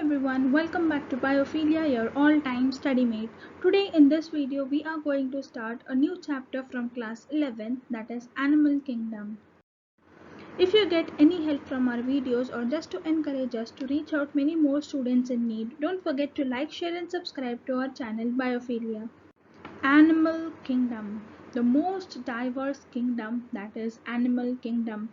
everyone, welcome back to Biophilia, your all-time study mate. Today in this video we are going to start a new chapter from class 11, that is Animal Kingdom. If you get any help from our videos or just to encourage us to reach out many more students in need, don't forget to like, share and subscribe to our channel Biophilia. Animal Kingdom, the most diverse kingdom, that is Animal Kingdom.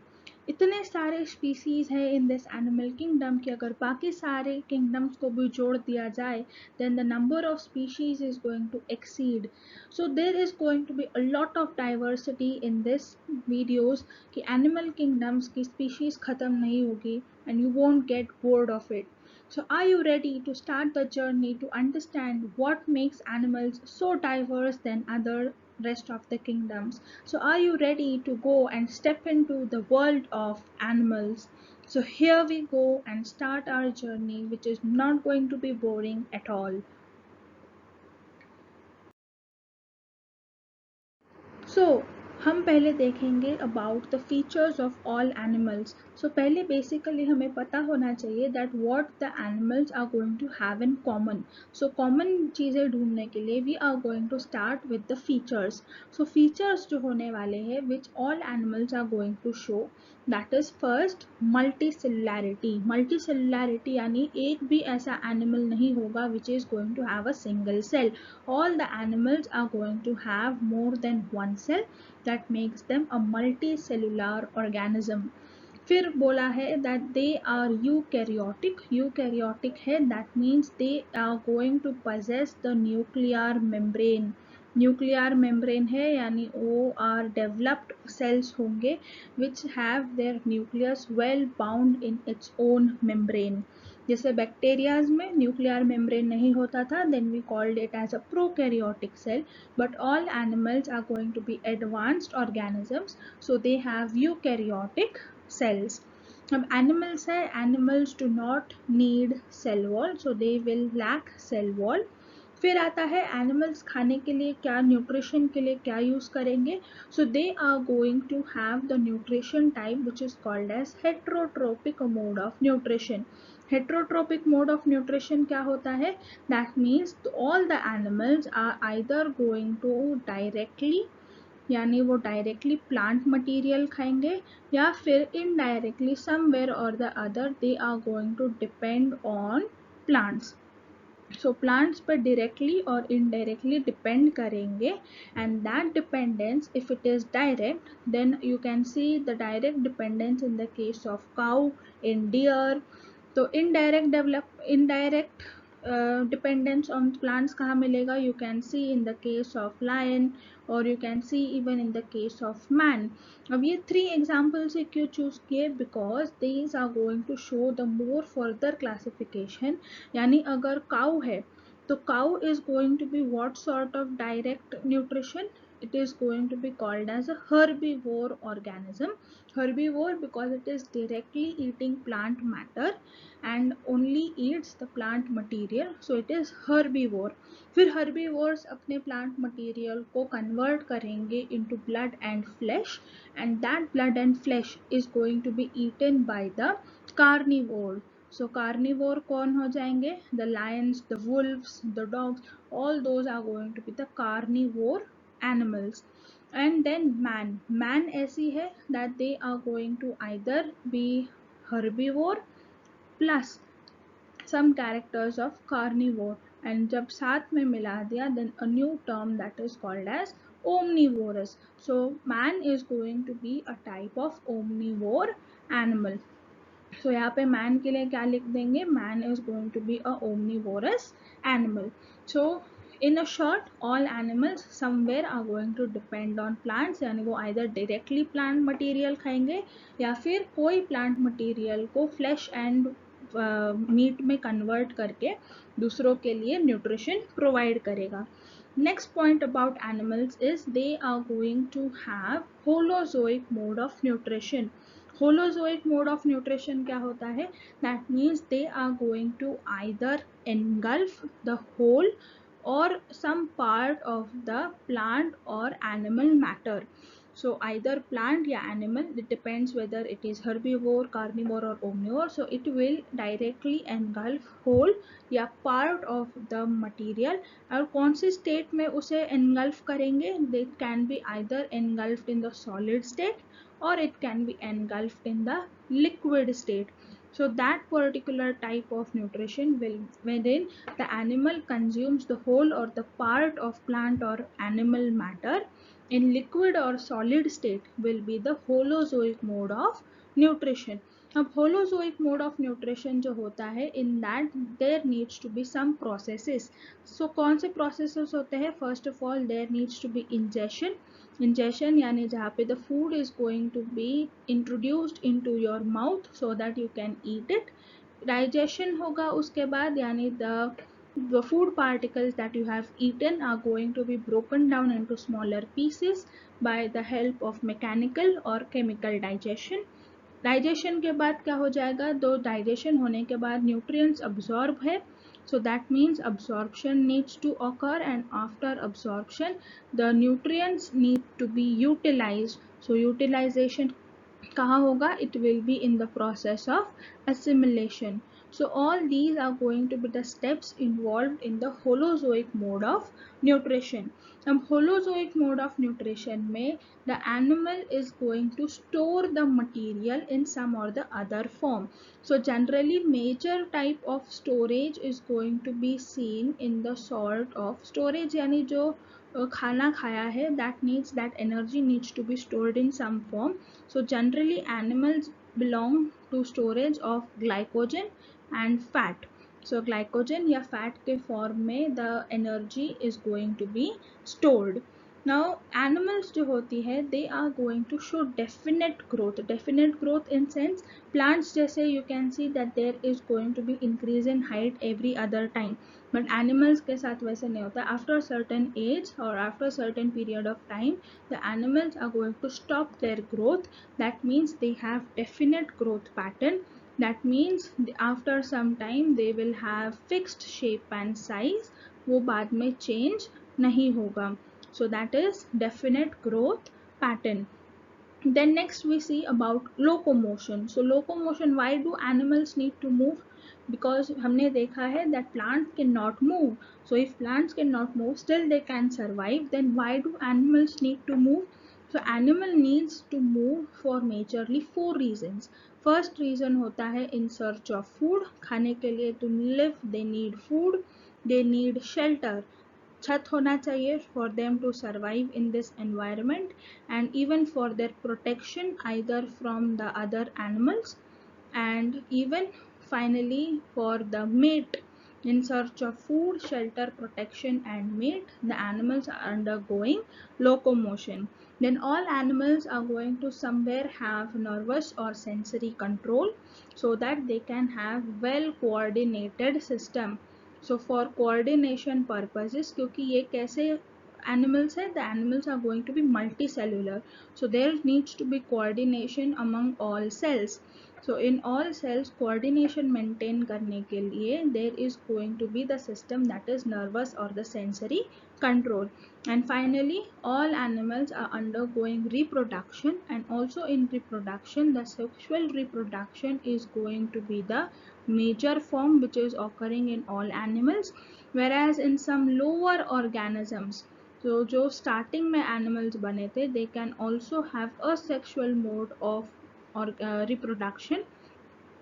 इतने सारे species है in this animal kingdom कि अगर बाकी सारे kingdoms को भी जोड़ दिया जाए then the number of species is going to exceed. So there is going to be a lot of diversity in this videos कि animal kingdoms की species खत्म नहीं होगी and you won't get bored of it. So are you ready to start the journey to understand what makes animals so diverse than other rest of the kingdoms? So are you ready to go and step into the world of animals? So here we go and start our journey, which is not going to be boring at all. So हम पहले देखेंगे about the features of all animals. So पहले basically हमें पता होना चाहिए that what the animals are going to have in common. So common चीज़ें ढूंढने के लिए we are going to start with the features. So features जो होने वाले हैं which all animals are going to show, that is first multicellularity. Multicellularity यानी एक भी ऐसा एनिमल नहीं होगा which is going to have a single cell. All the animals are going to have more than one cell. That makes them a multicellular organism. फिर बोला है that they are eukaryotic. Eukaryotic है that means they are going to possess the nuclear membrane. Nuclear membrane है यानी वो are developed cells होंगे which have their nucleus well bound in its own membrane. जैसे bacterias में nuclear membrane नहीं होता था, then we called it as a prokaryotic cell, but all animals are going to be advanced organisms, so they have eukaryotic cells. अब animals है, animals do not need cell wall, so they will lack cell wall. फिर आता है animals खाने के लिए क्या, nutrition के लिए क्या यूज करेंगे. So they are going to have the nutrition type which is called as heterotrophic mode of nutrition. Heterotrophic mode of nutrition क्या होता है, that means all the animals are either going to directly यानी वो directly plant material खाएंगे या फिर indirectly somewhere और the other they are going to depend on plants. So plants पर डायरेक्टली और इनडायरेक्टली डिपेंड करेंगे and that dependence if it is direct then you can see the direct dependence in the case of cow, in deer. तो indirect dependence on plants कहाँ मिलेगा, you can see in the case of lion or you can see even in the case of man. अब ये 3 examples से क्यों choose किए, because these are going to show the more further classification. यानी अगर cow है तो cow is going to be what sort of direct nutrition, it is going to be called as a herbivore organism. Herbivore because it is directly eating plant matter and only eats the plant material, so it is herbivore. फिर herbivores अपने plant material को convert करेंगे into blood and flesh and that blood and flesh is going to be eaten by the carnivore. So carnivore कौन हो जाएंगे, the lions, the wolves, the dogs, all those are going to be the carnivore animals. And then man ऐसी है that they are going to either be herbivore plus some characters of carnivore, and जब साथ में मिला दिया then a new term that is called as omnivorous. So man is going to be a type of omnivore animal. So यहाँ पे man के लिए क्या लिख देंगे, man is going to be a omnivorous animal. So in a short, all animals somewhere are going to depend on plants, यानी वो either directly plant material खाएंगे या फिर कोई plant material को flesh and मीट में कन्वर्ट करके दूसरों के लिए न्यूट्रिशन प्रोवाइड करेगा. Next point about animals is they are going to have holozoic mode of nutrition. Holozoic mode of nutrition क्या होता है, that means they are going to either engulf the whole or some part of the plant or animal matter. So either plant या animal, it depends whether it is herbivore, carnivore or omnivore, so it will directly engulf whole या part of the material. और कौन सी state में उसे engulf करेंगे? They can be either engulfed in the solid state or it can be engulfed in the liquid state. So that particular type of nutrition will, wherein the animal consumes the whole or the part of plant or animal matter in liquid or solid state, will be the holozoic mode of nutrition. अब holozoic mode of nutrition जो होता है, in that there needs to be some processes. So कौन से processes होते हैं? First of all there needs to be ingestion. Ingestion यानी जहाँ पे the food is going to be introduced into your mouth so that you can eat it. Digestion होगा उसके बाद, यानी the food particles that you have eaten are going to be broken down into smaller pieces by the help of mechanical or chemical digestion. Digestion के बाद क्या हो जाएगा? तो डाइजेशन होने के बाद न्यूट्रिएंट्स अब्सॉर्ब है, so that means absorption needs to occur, and after absorption the nutrients need to be utilized. So utilization कहाँ होगा? It will be in the process of assimilation. So all these are going to be the steps involved in the holozoic mode of nutrition. अब holozoic mode of nutrition में the animal is going to store the material in some or the other form. So generally major type of storage is going to be seen in the sort of storage, यानी जो खाना खाया है, that needs, that energy needs to be stored in some form. So generally animals belong to storage of glycogen and fat. So glycogen या fat के form में the energy is going to be stored. Now animals जो होती है, they are going to show definite growth in sense plants जैसे you can see that there is going to be increase in height every other time, but animals के साथ वैसे नहीं होता. After a certain age or after a certain period of time the animals are going to stop their growth. That means they have definite growth pattern. That means after some time they will have fixed shape and size, वो बाद में change नहीं होगा. So that is definite growth pattern. Then next we see about locomotion. So locomotion, why do animals need to move? Because हमने देखा है that plants cannot move. So if plants cannot move, still they can survive. Then why do animals need to move? So animal needs to move for majorly 4 reasons. First reason होता है in search of food. खाने के लिए to live they need food. They need shelter. छत होना चाहिए for them to survive in this environment, and even for their protection either from the other animals, and even finally for the mate. In search of food, shelter, protection and mate, the animals are undergoing locomotion. Then all animals are going to somewhere have nervous or sensory control so that they can have well coordinated system. So for coordination purposes, क्योंकि ये कैसे animals है, the animals are going to be multicellular, so there needs to be coordination among all cells. So in all cells coordination maintain करने के लिए there is going to be the system that is nervous or the sensory control. And finally all animals are undergoing reproduction, and also in reproduction the sexual reproduction is going to be the major form which is occurring in all animals, whereas in some lower organisms, so जो starting में animals बने थे, they can also have a sexual mode of or reproduction,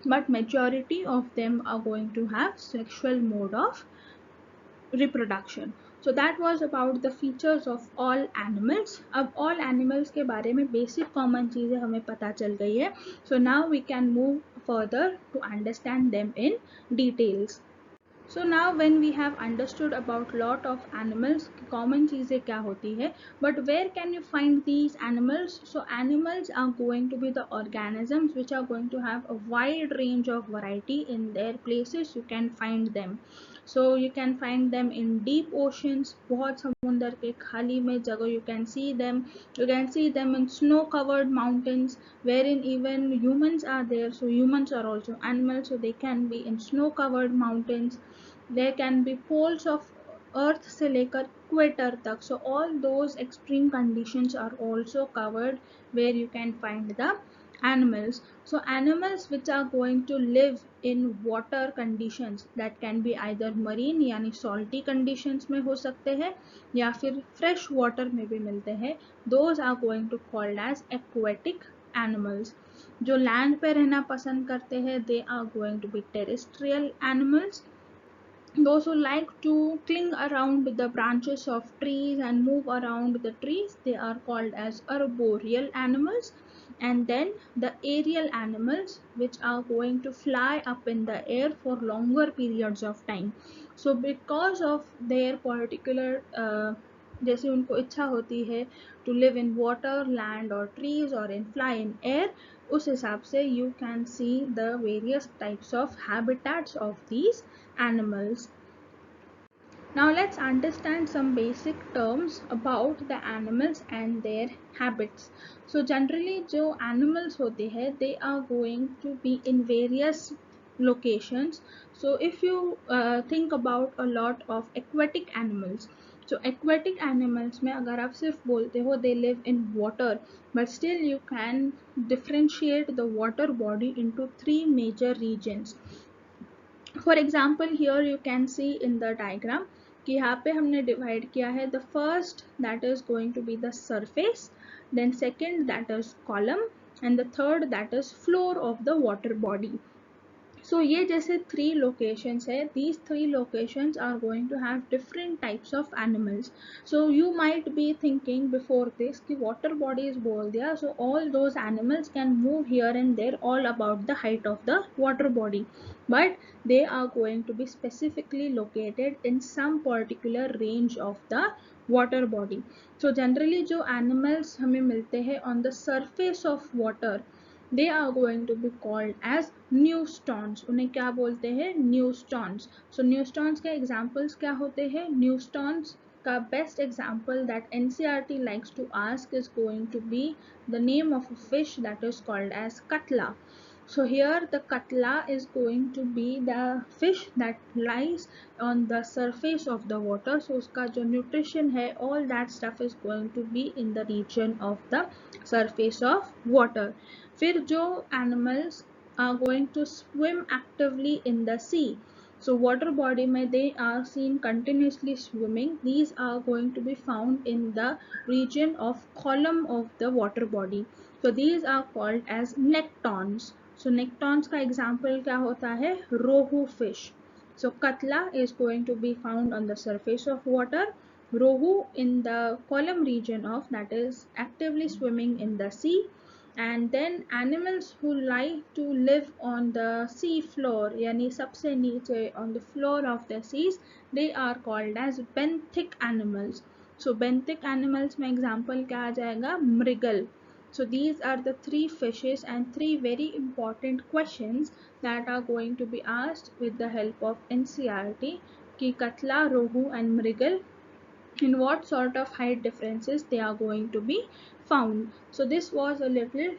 but majority of them are going to have sexual mode of reproduction. So that was about the features of all animals. अब all animals के बारे में basic common चीज़ें हमें पता चल गई है. So now we can move further to understand them in details. So now when we have understood about lot of animals, common चीज़ें क्या होती है, but where can you find these animals? So animals are going to be the organisms which are going to have a wide range of variety in their places you can find them. So you can find them in deep oceans, बहुत समुंदर के खाली में जगह you can see them. You can see them in snow covered mountains wherein even humans are there. So humans are also animals, so they can be in snow covered mountains. There can be poles of अर्थ से लेकर equator तक. So all those extreme conditions are also covered where you can find the animals. So animals which are going to live in water conditions, that can be either marine यानी salty conditions में हो सकते हैं या फिर fresh water में भी मिलते हैं, those are going to called as aquatic animals. जो land पे रहना पसंद करते हैं, they are going to be terrestrial animals. Those who like to cling around the branches of trees and move around the trees, they are called as arboreal animals. And then the aerial animals, which are going to fly up in the air for longer periods of time. So because of their particular जैसे उनको इच्छा होती है to live in water, land or trees or in fly in air, उस हिसाब से you can see the various types of habitats of these animals. Now let's understand some basic terms about the animals and their habits. So generally जो animals होते हैं, they are going to be in various locations. So if you think about a lot of aquatic animals, so aquatic animals में अगर आप सिर्फ बोलते हो they live in water, but still you can differentiate the water body into three major regions. For example, here you can see in the diagram कि यहाँ पे हमने divide किया है the first that is going to be the surface, then second that is column, and the third that is floor of the water body. So ये जैसे three locations है, these three locations are going to have different types of animals. So you might be thinking before this कि water bodies बोल दिया, so all those animals can move here and there all about the height of the water body, but they are going to be specifically located in some particular range of the water body. So generally जो animals हमें मिलते हैं on the surface of water, they are going to be called as न्यूस्टॉन्स. उन्हें क्या बोलते हैं? न्यूस्टॉन्स. सो न्यूस्टॉन्स के examples क्या होते हैं? न्यूस्टॉन्स का best example that NCERT likes to ask is going to be the name of a fish that is called as katla. So here the katla is going to be the fish that lies on the surface of the water. So उसका जो nutrition है, all that stuff is going to be in the region of the surface of water. फिर जो animals are going to swim actively in the sea, so water body में they are seen continuously swimming, these are going to be found in the region of column of the water body. So these are called as nectons. So nectons का example क्या होता है? रोहू fish. So katla is going to be found on the surface of water, rohu in the column region of, that is actively swimming in the sea. And then animals who like to live on the sea floor यानी सबसे नीचे on the floor of the seas, they are called as benthic animals. So benthic animals में example क्या आ जाएगा? मृगल. So these are the three fishes and three very important questions that are going to be asked with the help of NCERT कि कतला, रोहू and mrigal, in what sort of height differences they are going to be found. So this was a little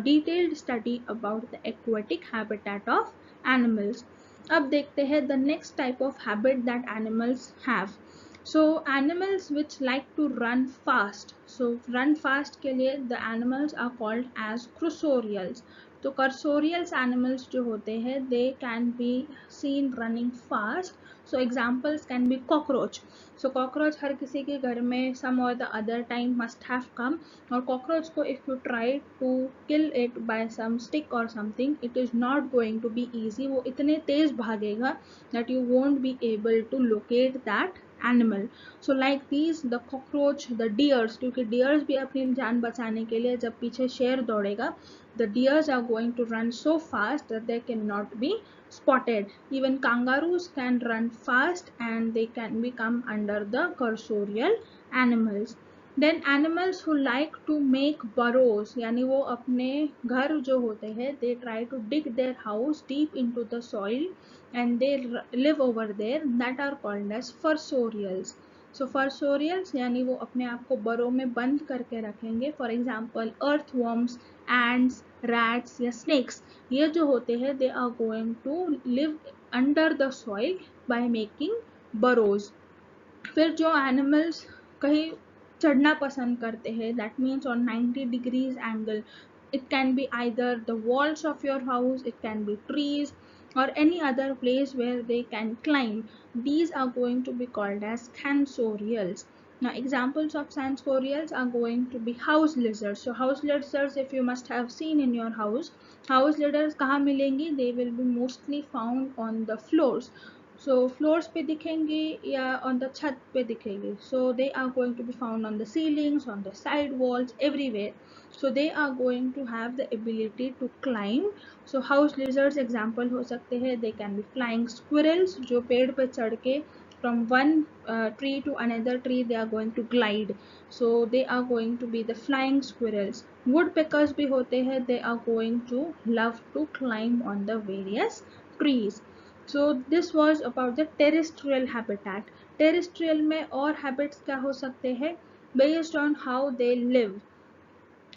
detailed study about the aquatic habitat of animals. अब देखते हैं the next type of habit that animals have. So animals which like to run fast. So run fast के लिए the animals are called as cursorials. तो cursorials animals जो होते हैं, they can be seen running fast. So examples can be cockroach. So cockroach हर किसी के घर में some or the other time must have come. और cockroach को if you try to kill it by some stick or something, it is not going to be easy. वो इतने तेज भागेगा that you won't be able to locate that animal. So like these, the cockroach, the deers, क्योंकि deers भी अपनी जान बचाने के लिए जब पीछे शेर दौड़ेगा, the deers are going to run so fast that they cannot be spotted. Even kangaroos can run fast and they can become under the cursorial animals. Then animals who like to make burrows, यानी वो अपने घर जो होते हैं, they try to dig their house deep into the soil and they live over there, that are called as fursorials. So fursorials यानी वो अपने आप को बरों में बंद करके रखेंगे. For example, earthworms, ants, rats या snakes, ये जो होते हैं they are going to live under the soil by making burrows. फिर जो एनिमल्स कहीं चढ़ना पसंद करते हैं, that means on 90 degrees angle, it can be either the walls of your house, it can be trees or any other place where they can climb. These are going to be called as scansorials. Now examples of scansorials are going to be house lizards. So house lizards, if you must have seen in your house lizards kahan milengi? They will be mostly found on the floors. So floors पे दिखेंगे या on the छत पे दिखेंगे. So they are going to be found on the ceilings, on the side walls, everywhere. So they are going to have the ability to climb. So house lizards example हो सकते हैं. They can be flying squirrels जो पेड़ पे चढ़ के from one tree to another tree they are going to glide. So they are going to be the flying squirrels. Woodpeckers भी होते हैं. They are going to love to climb on the various trees. So this was about the terrestrial habitat. Terrestrial में और habits क्या हो सकते हैं? Based on how they live.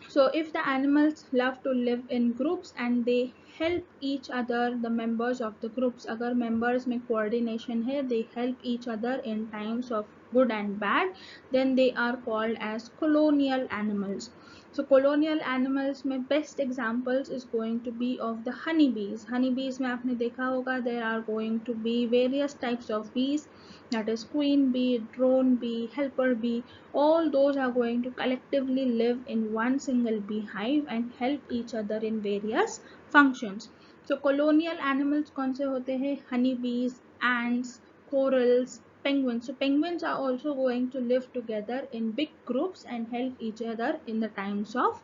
So if the animals love to live in groups and they help each other, the members of the groups, अगर members में coordination है, they help each other in times of good and bad, then they are called as colonial animals. So colonial animals में best examples is going to be of the honeybees. Honeybees में आपने देखा होगा there are going to be various types of bees, that is queen bee, drone bee, helper bee. All those are going to collectively live in one single beehive and help each other in various functions. So colonial animals कौन से होते हैं? Honeybees, ants, corals, penguins. So penguins are also going to live together in big groups and help each other in the times of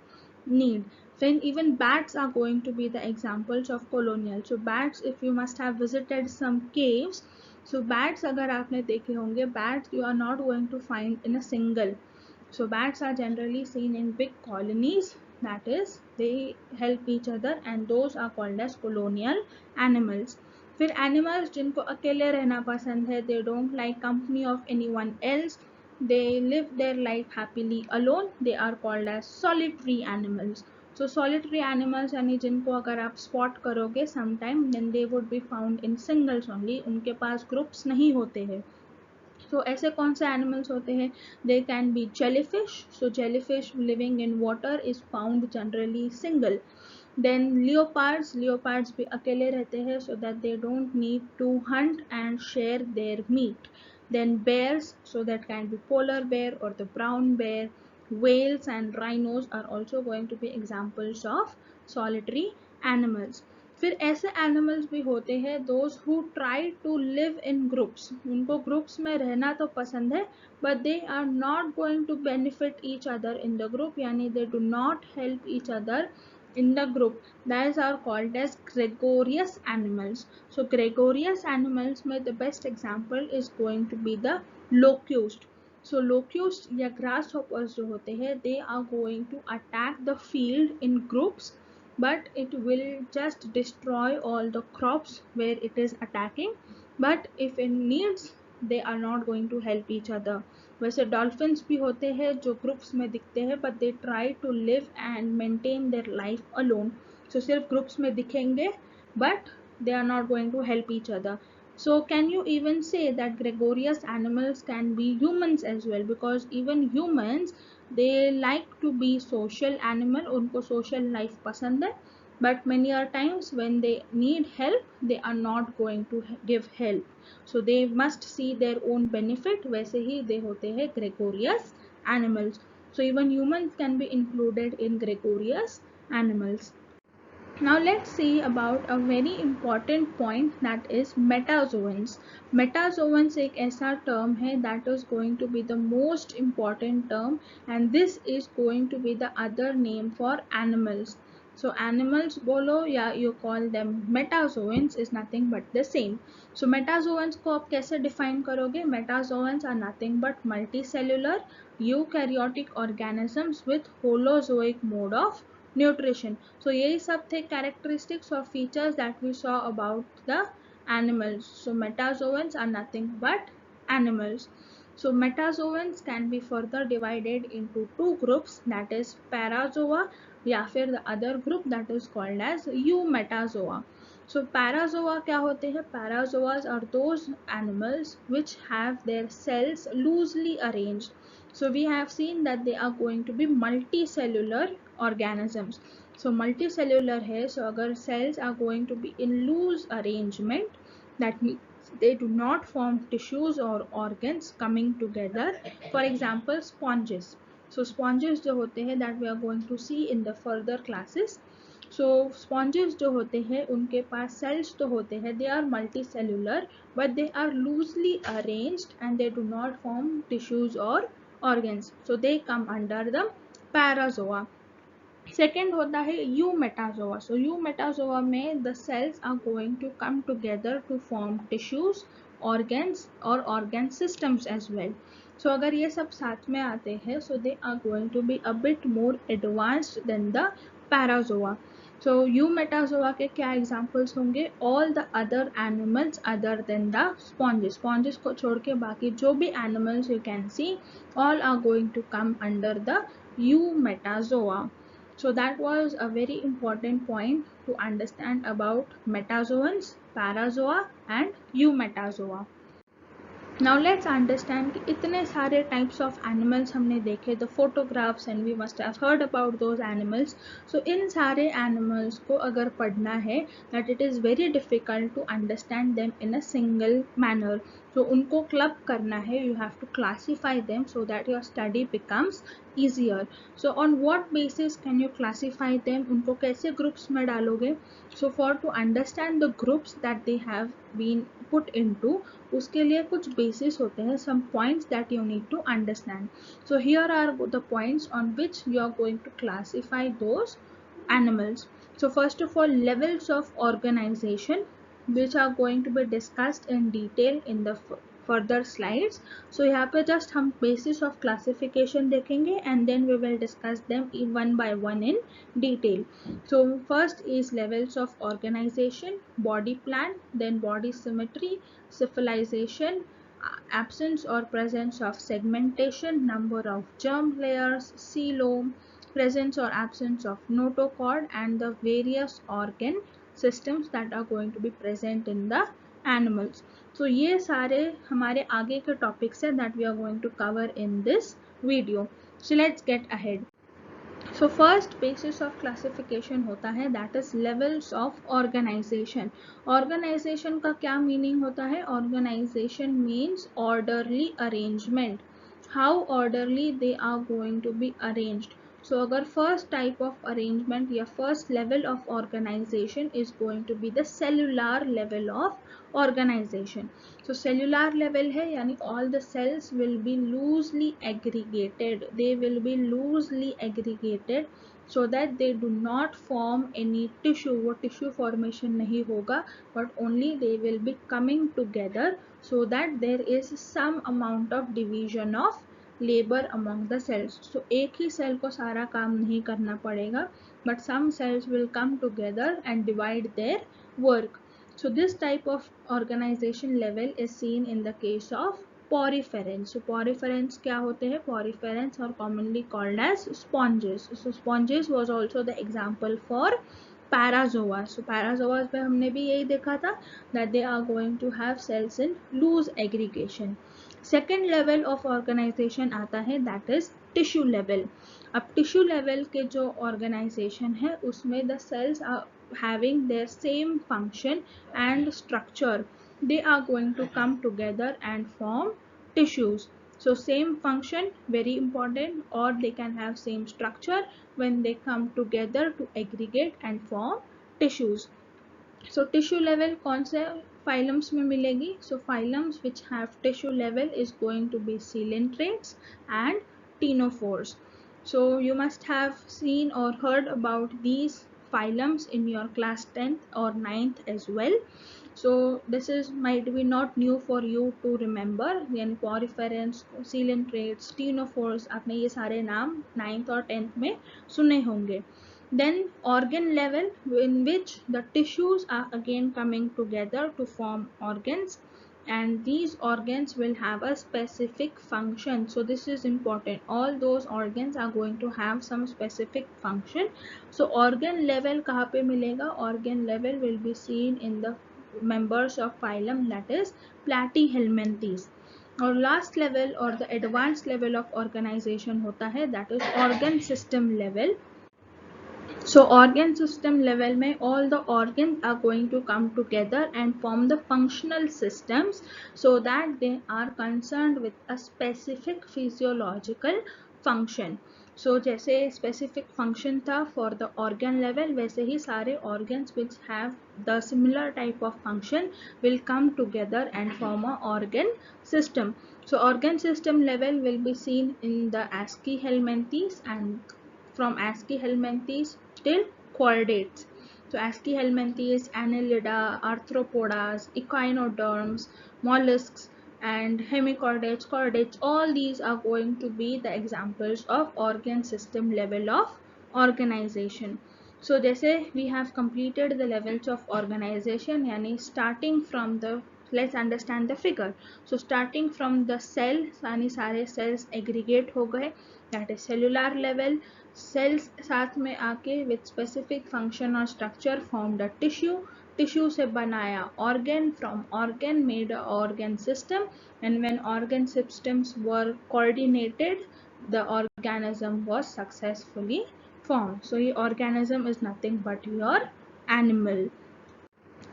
need. Then even bats are going to be the examples of colonial. So bats, if you must have visited some caves, so bats अगर आपने देखे होंगे, bats you are not going to find in a single. So bats are generally seen in big colonies, that is they help each other and those are called as colonial animals. फिर animals जिनको अकेले रहना पसंद है, they don't like company of anyone else, they live their life happily alone, they are called as solitary animals. So solitary animals यानी जिनको अगर आप spot करोगे sometime, then they would be found in singles only, उनके पास groups नहीं होते हैं. So ऐसे कौन से animals होते हैं? They can be jellyfish. So jellyfish living in water is found generally single. Then leopards भी अकेले रहते हैं so that they don't need to hunt and share their meat. Then bears, so that can be polar bear or the brown bear. Whales and rhinos are also going to be examples of solitary animals. फिर ऐसे animals भी होते हैं those who try to live in groups. उनको groups में रहना तो पसंद है but they are not going to benefit each other in the group, यानी they do not help each other in the group. Those are called as gregarious animals. So gregarious animals में the best example is going to be the locust. So locust या grasshoppers जो होते हैं, they are going to attack the field in groups, but it will just destroy all the crops where it is attacking. But if it needs, they are not going to help each other. वैसे dolphins भी होते हैं जो groups में दिखते हैं but they try to live and maintain their life alone. So सिर्फ groups में दिखेंगे but they are not going to help each other. So can you even say that gregarious animals can be humans as well, because even humans they like to be social animal, उनको social life पसंद है, but many are times when they need help they are not going to give help. So they must see their own benefit. वैसे ही they होते हैं gregarious animals. So even humans can be included in gregarious animals. Now let's see about a very important point, that is metazoans. Metazoans एक ऐसा term है that is going to be the most important term, and this is going to be the other name for animals. So animals बोलो या you call them metazoans is nothing but the same. So metazoans को आप कैसे define करोगे? Metazoans are nothing but multicellular eukaryotic organisms with holozoic mode of nutrition. So यही सब थे characteristics or features that we saw about the animals. So metazoans are nothing but animals. So metazoans can be further divided into two groups, that is parazoa या फिर the other group that is called as eumetazoa. So parazoa क्या होते हैं? Parazoas are those animals which have their cells loosely arranged. So we have seen that they are going to be multicellular organisms. So multicellular है, so अगर cells are going to be in loose arrangement, that means they do not form tissues or organs coming together. For example, sponges. So sponges जो होते हैं, that we are going to see in the further classes. So sponges जो होते हैं उनके पास cells तो होते हैं, they are multi cellular, but they are loosely arranged and they do not form tissues और organs, so they come under the parazoa. Second होता है यूमेटाजोआ. सो यूमेटाजोआ में the cells are going to come together to form tissues, organs और organ systems as well. So अगर ये सब साथ में आते हैं, सो they are going to be a bit more advanced than the parazoa. So eumetazoa के क्या एग्जाम्पल्स होंगे? All the other animals other than the sponges. Sponges को छोड़ के बाकी जो भी animals you can see, all are going to come under the eumetazoa. So that was a very important point to understand about metazoans, parazoa and eumetazoa. Now let's understand कि इतने सारे types of animals हमने देखे, the photographs, and we must have heard about those animals. So इन सारे animals को अगर पढ़ना है, that it is very difficult to understand them in a single manner. So उनको club करना है, you have to classify them so that your study becomes easier. So on what basis can you classify them? उनको कैसे groups में डालोगे? So for to understand the groups that they have been put into, उसके लिए कुछ basis होते हैं, some points that you need to understand. So here are the points on which you are going to classify those animals. So first of all, levels of organization, which are going to be discussed in detail in the further slides. So यहाँ पे just हम basis of classification देखेंगे and then we will discuss them one by one in detail. So first is levels of organization, body plan, then body symmetry, civilization, absence or presence of segmentation, number of germ layers, coelom, presence or absence of notochord, and the various organ systems that are going to be present in the animals. So ये सारे हमारे आगे के topics हैं that we are going to cover in this video. So let's get ahead. So first basis of classification होता है, that is levels of organization. Organization का क्या meaning होता है? Organization means orderly arrangement. How orderly they are going to be arranged. So अगर first type of arrangement या first level of organization is going to be the cellular level of organization. So cellular level है, यानी all the cells will be loosely aggregated. They will be loosely aggregated so that they do not form any tissue. वो tissue formation नहीं होगा, but only they will be coming together so that there is some amount of division of labor among the cells. So एक ही cell को सारा काम नहीं करना पड़ेगा, but some cells will come together and divide their work. So this type of organization level is seen in the case of poriferans. So poriferans क्या होते हैं? Poriferans are commonly called as sponges. So sponges was also the example for parazoa. So parazoas पे हमने भी यही देखा था that they are going to have cells in loose aggregation. Second level of organisation आता है, दैट इज टिश्यू लेवल. अब tissue level के जो ऑर्गेनाइजेशन है उसमें the cells are having their same function and structure. They are going to come together and form tissues. So same function, very important, or they can have same structure when they come together to aggregate and form tissues. So tissue level कौन से phylums में मिलेगी? So phylums which have tissue level is going to be coelentrates and ctenophores. So you must have seen or heard about these phylums in your class 10th or 9th as well. So this is might be not new for you to remember. यानी poriferans, coelentrates, ctenophores, आपने ये सारे नाम 9th और 10th में सुने होंगे. Then organ level, in which the tissues are again coming together to form organs. and these organs will have a specific function. So this is important, all those organs are going to have some specific function. So organ level kahan pe milega? Organ level will be seen in the members of phylum, that is Platyhelminthes. और last level or the advanced level of organization होता है, that is organ system level. So organ system level में all the organs are going to come together and form the functional systems, so that they are concerned with a specific physiological function. So जैसे specific function था for the organ level, वैसे ही सारे organs which have the similar type of function will come together and form a organ system. So organ system level will be seen in the Aschelminthes, and from Aschelminthes till chordates. So Aschelminthes, Annelida, Arthropodas, echinoderms, mollusks, and hemichordates, chordates, all these are going to be the examples of organ system level of organization. So जैसे we have completed the levels of organization, यानी starting from the, let's understand the figure. So starting from the cell, यानी सारे cells aggregate हो गए, that is cellular level. Cells साथ में आके with specific function or structure formed a tissue. Tissue से बनाया organ, from organ made a organ system, and when organ systems were coordinated, the organism was successfully formed. So ये organism is nothing but your animal.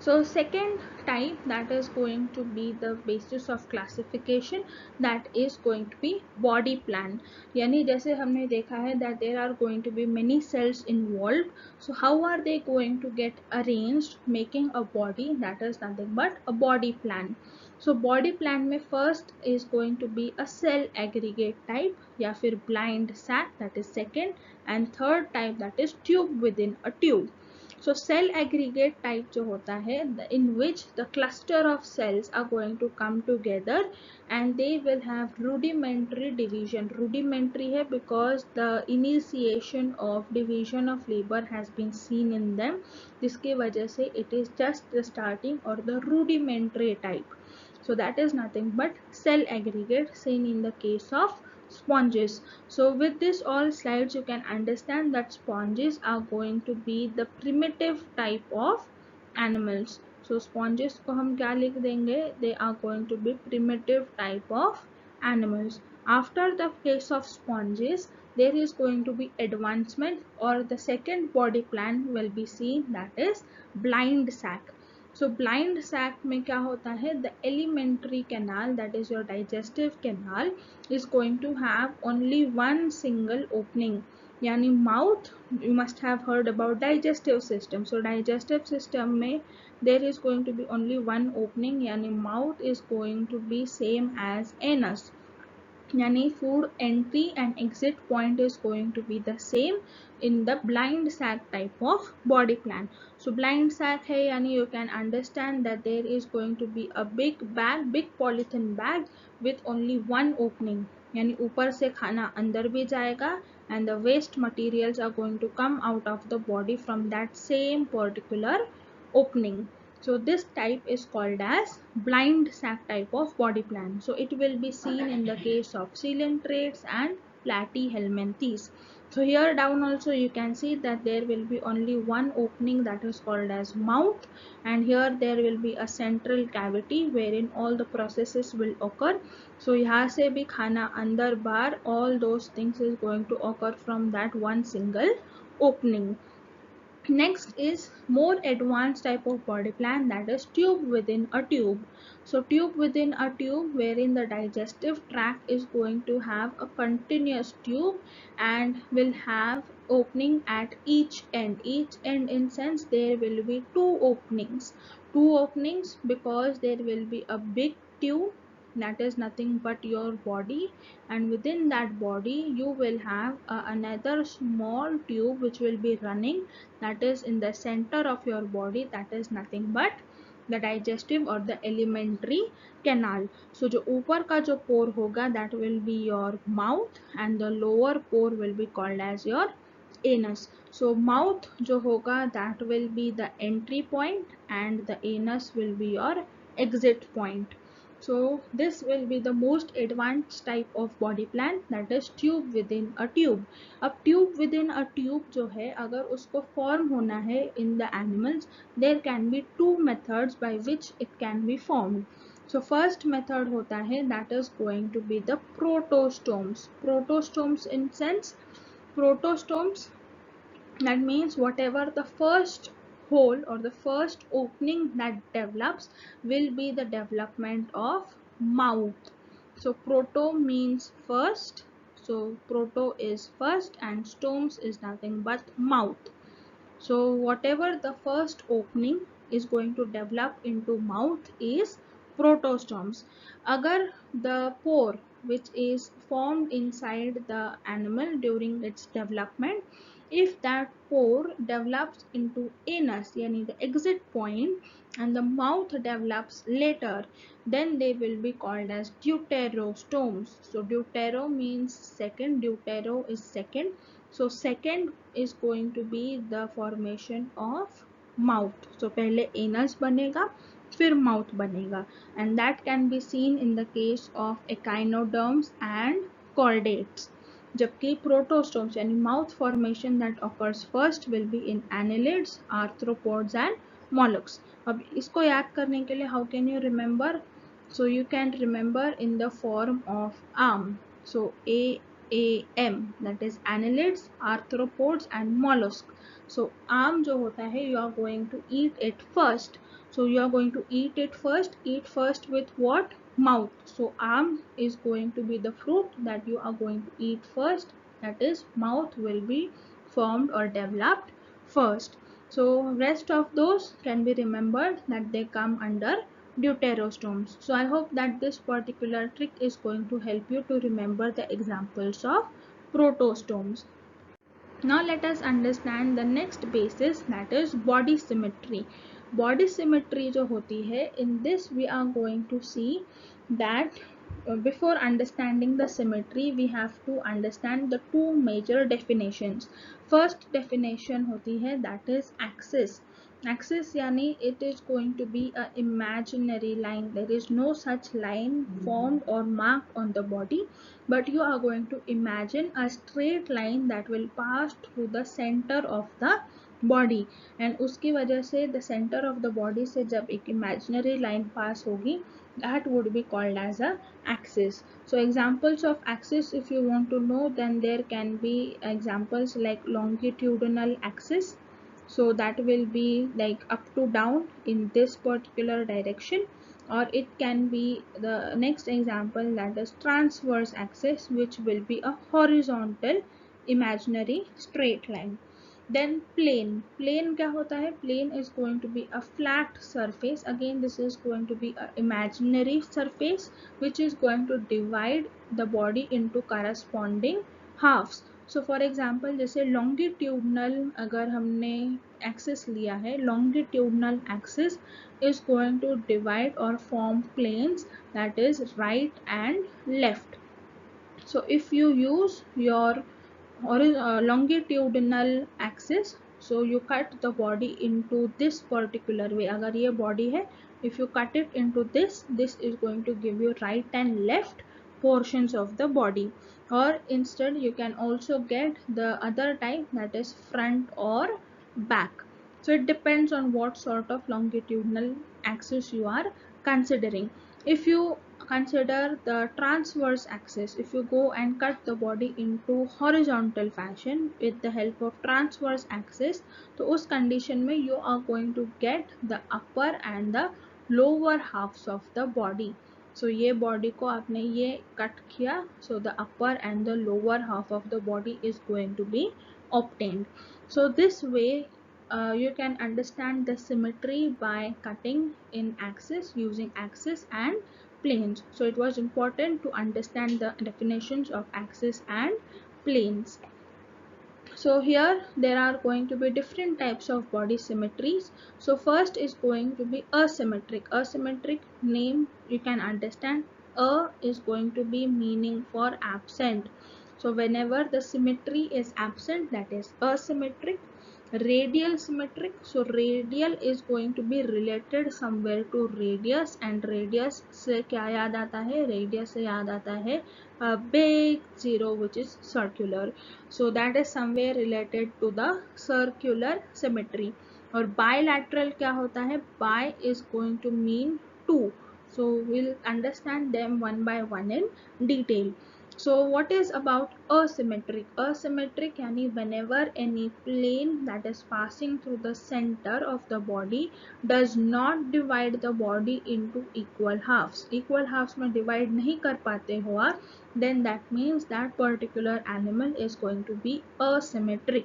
So second type that is going to be the basis of classification, that is going to be body plan. यानी जैसे हमने देखा है that there are going to be many cells involved. So how are they going to get arranged making a body? That is nothing but a body plan. So body plan में first is going to be a cell aggregate type या फिर blind sac, that is second, and third type that is tube within a tube. So cell aggregate type जो होता है, in which the cluster of cells are going to come together and they will have rudimentary division. Rudimentary है because the initiation of division of labor has been seen in them, जिसके वजह से it is just the starting or the rudimentary type. So that is nothing but cell aggregate seen in the case of sponges. So with this all slides you can understand that sponges are going to be the primitive type of animals. So sponges को हम क्या लिख देंगे? They are going to be primitive type of animals. After the case of sponges, there is going to be advancement, or the second body plan will be seen, that is blind sac. So blind sac में क्या होता है? The alimentary canal, that is your digestive canal, is going to have only one single opening. यानी mouth, you must have heard about digestive system. So digestive system में there is going to be only one opening, यानी mouth is going to be same as anus. यानी food entry and exit point is going to be the same in the blind sac type of body plan. So blind sac है यानी you can understand that there is going to be a big bag, big polythene bag with only one opening, यानी ऊपर से खाना अंदर भी जाएगा and the waste materials are going to come out of the body from that same particular opening. So this type is called as blind sac type of body plan. So it will be seen in the case of coelentrates and Platyhelminthes. So here down also you can see that there will be only one opening, that is called as mouth, and here there will be a central cavity wherein all the processes will occur. So यहाँ से भी खाना अंदर बाहर, all those things is going to occur from that one single opening. Next is more advanced type of body plan, that is tube within a tube. So tube within a tube, wherein the digestive tract is going to have a continuous tube and will have opening at each end. Each end in sense there will be two openings. Two openings because there will be a big tube, that is nothing but your body, and within that body you will have another small tube which will be running, that is in the center of your body, that is nothing but the digestive or the alimentary canal. So जो ऊपर का जो pore होगा that will be your mouth and the lower pore will be called as your anus. So mouth जो होगा that will be the entry point and the anus will be your exit point. So this will be the most advanced type of body plan, that is tube within a tube. अब tube within a tube जो है, अगर उसको form होना है in the animals, there can be two methods by which it can be formed. So first method होता है, that is going to be the protostomes. Protostomes in sense, protostomes, that means whatever the first hole or the first opening that develops will be the development of mouth. So proto means first, so proto is first and stomes is nothing but mouth. So whatever the first opening is going to develop into mouth is protostomes. Agar the pore which is formed inside the animal during its development, if that pore develops into anus, yani the exit point, and the mouth develops later, then they will be called as deuterostomes. So deutero means second, deutero is second. So second is going to be the formation of mouth. So पहले anus बनेगा, फिर mouth बनेगा, and that can be seen in the case of echinoderms and chordates. जबकि protostomes यानी mouth formation that occurs first will be in annelids, arthropods and mollusks. अब इसको याद करने के लिए how can you remember? So you can remember in the form of arm. So AAM, that is annelids, arthropods and mollusks. So arm जो होता है, you are going to eat it first. So you are going to eat it first. Eat first with what? Mouth. So arm is going to be the fruit that you are going to eat first. That is, mouth will be formed or developed first. So rest of those can be remembered that they come under deuterostomes. So I hope that this particular trick is going to help you to remember the examples of protostomes. Now let us understand the next basis, that is body symmetry. Body symmetry जो होती है, in this we are going to see that before understanding the symmetry we have to understand the two major definitions. First definition होती है, that is axis. Axis यानी it is going to be a imaginary line. There is no such line formed or marked on the body, but you are going to imagine a straight line that will pass through the center of the body, and उसकी वजह से the center of the body से जब एक imaginary line pass होगी, that would be called as a axis. So examples of axis, if you want to know, then there can be examples like longitudinal axis. So that will be like up to down in this particular direction, or it can be the next example, that is transverse axis, which will be a horizontal imaginary straight line. Then plane. Plane क्या होता है? Plane is going to be a flat surface. Again, this is going to be an imaginary surface which is going to divide the body into corresponding halves. So for example, जैसे longitudinal अगर हमने axis लिया है, longitudinal axis is going to divide or form planes, that is right and left. So if you use your longitudinal axis, so you cut the body into this particular way. अगर ये body है, if you cut it into this is going to give you right and left portions of the body. Or instead you can also get the other type, that is front or back. So it depends on what sort of longitudinal axis you are considering. If you consider the transverse axis, if you go and cut the body into horizontal fashion with the help of transverse axis, तो उस condition में you are going to get the upper and the lower halves of the body. So ये body को आपने ये cut किया, so the upper and the lower half of the body is going to be obtained. So this way you can understand the symmetry by cutting in axis, using axis and planes. So it was important to understand the definitions of axis and planes. So here there are going to be different types of body symmetries. So first is going to be asymmetric. Asymmetric name you can understand. A is going to be meaning for absent. So whenever the symmetry is absent, that is asymmetric. Radial symmetric, so radial is going to be related somewhere to radius, and radius से क्या याद आता है, radius से याद आता है a big zero which is circular, so that is somewhere related to the circular symmetry. और bilateral क्या होता है, bi is going to mean two, so we'll understand them one by one in detail. So what is about asymmetric? Asymmetric यानी whenever any plane that is passing through the center of the body does not divide the body into equal halves. Equal halves में divide नहीं कर पाते हो आप, then that means that particular animal is going to be asymmetric.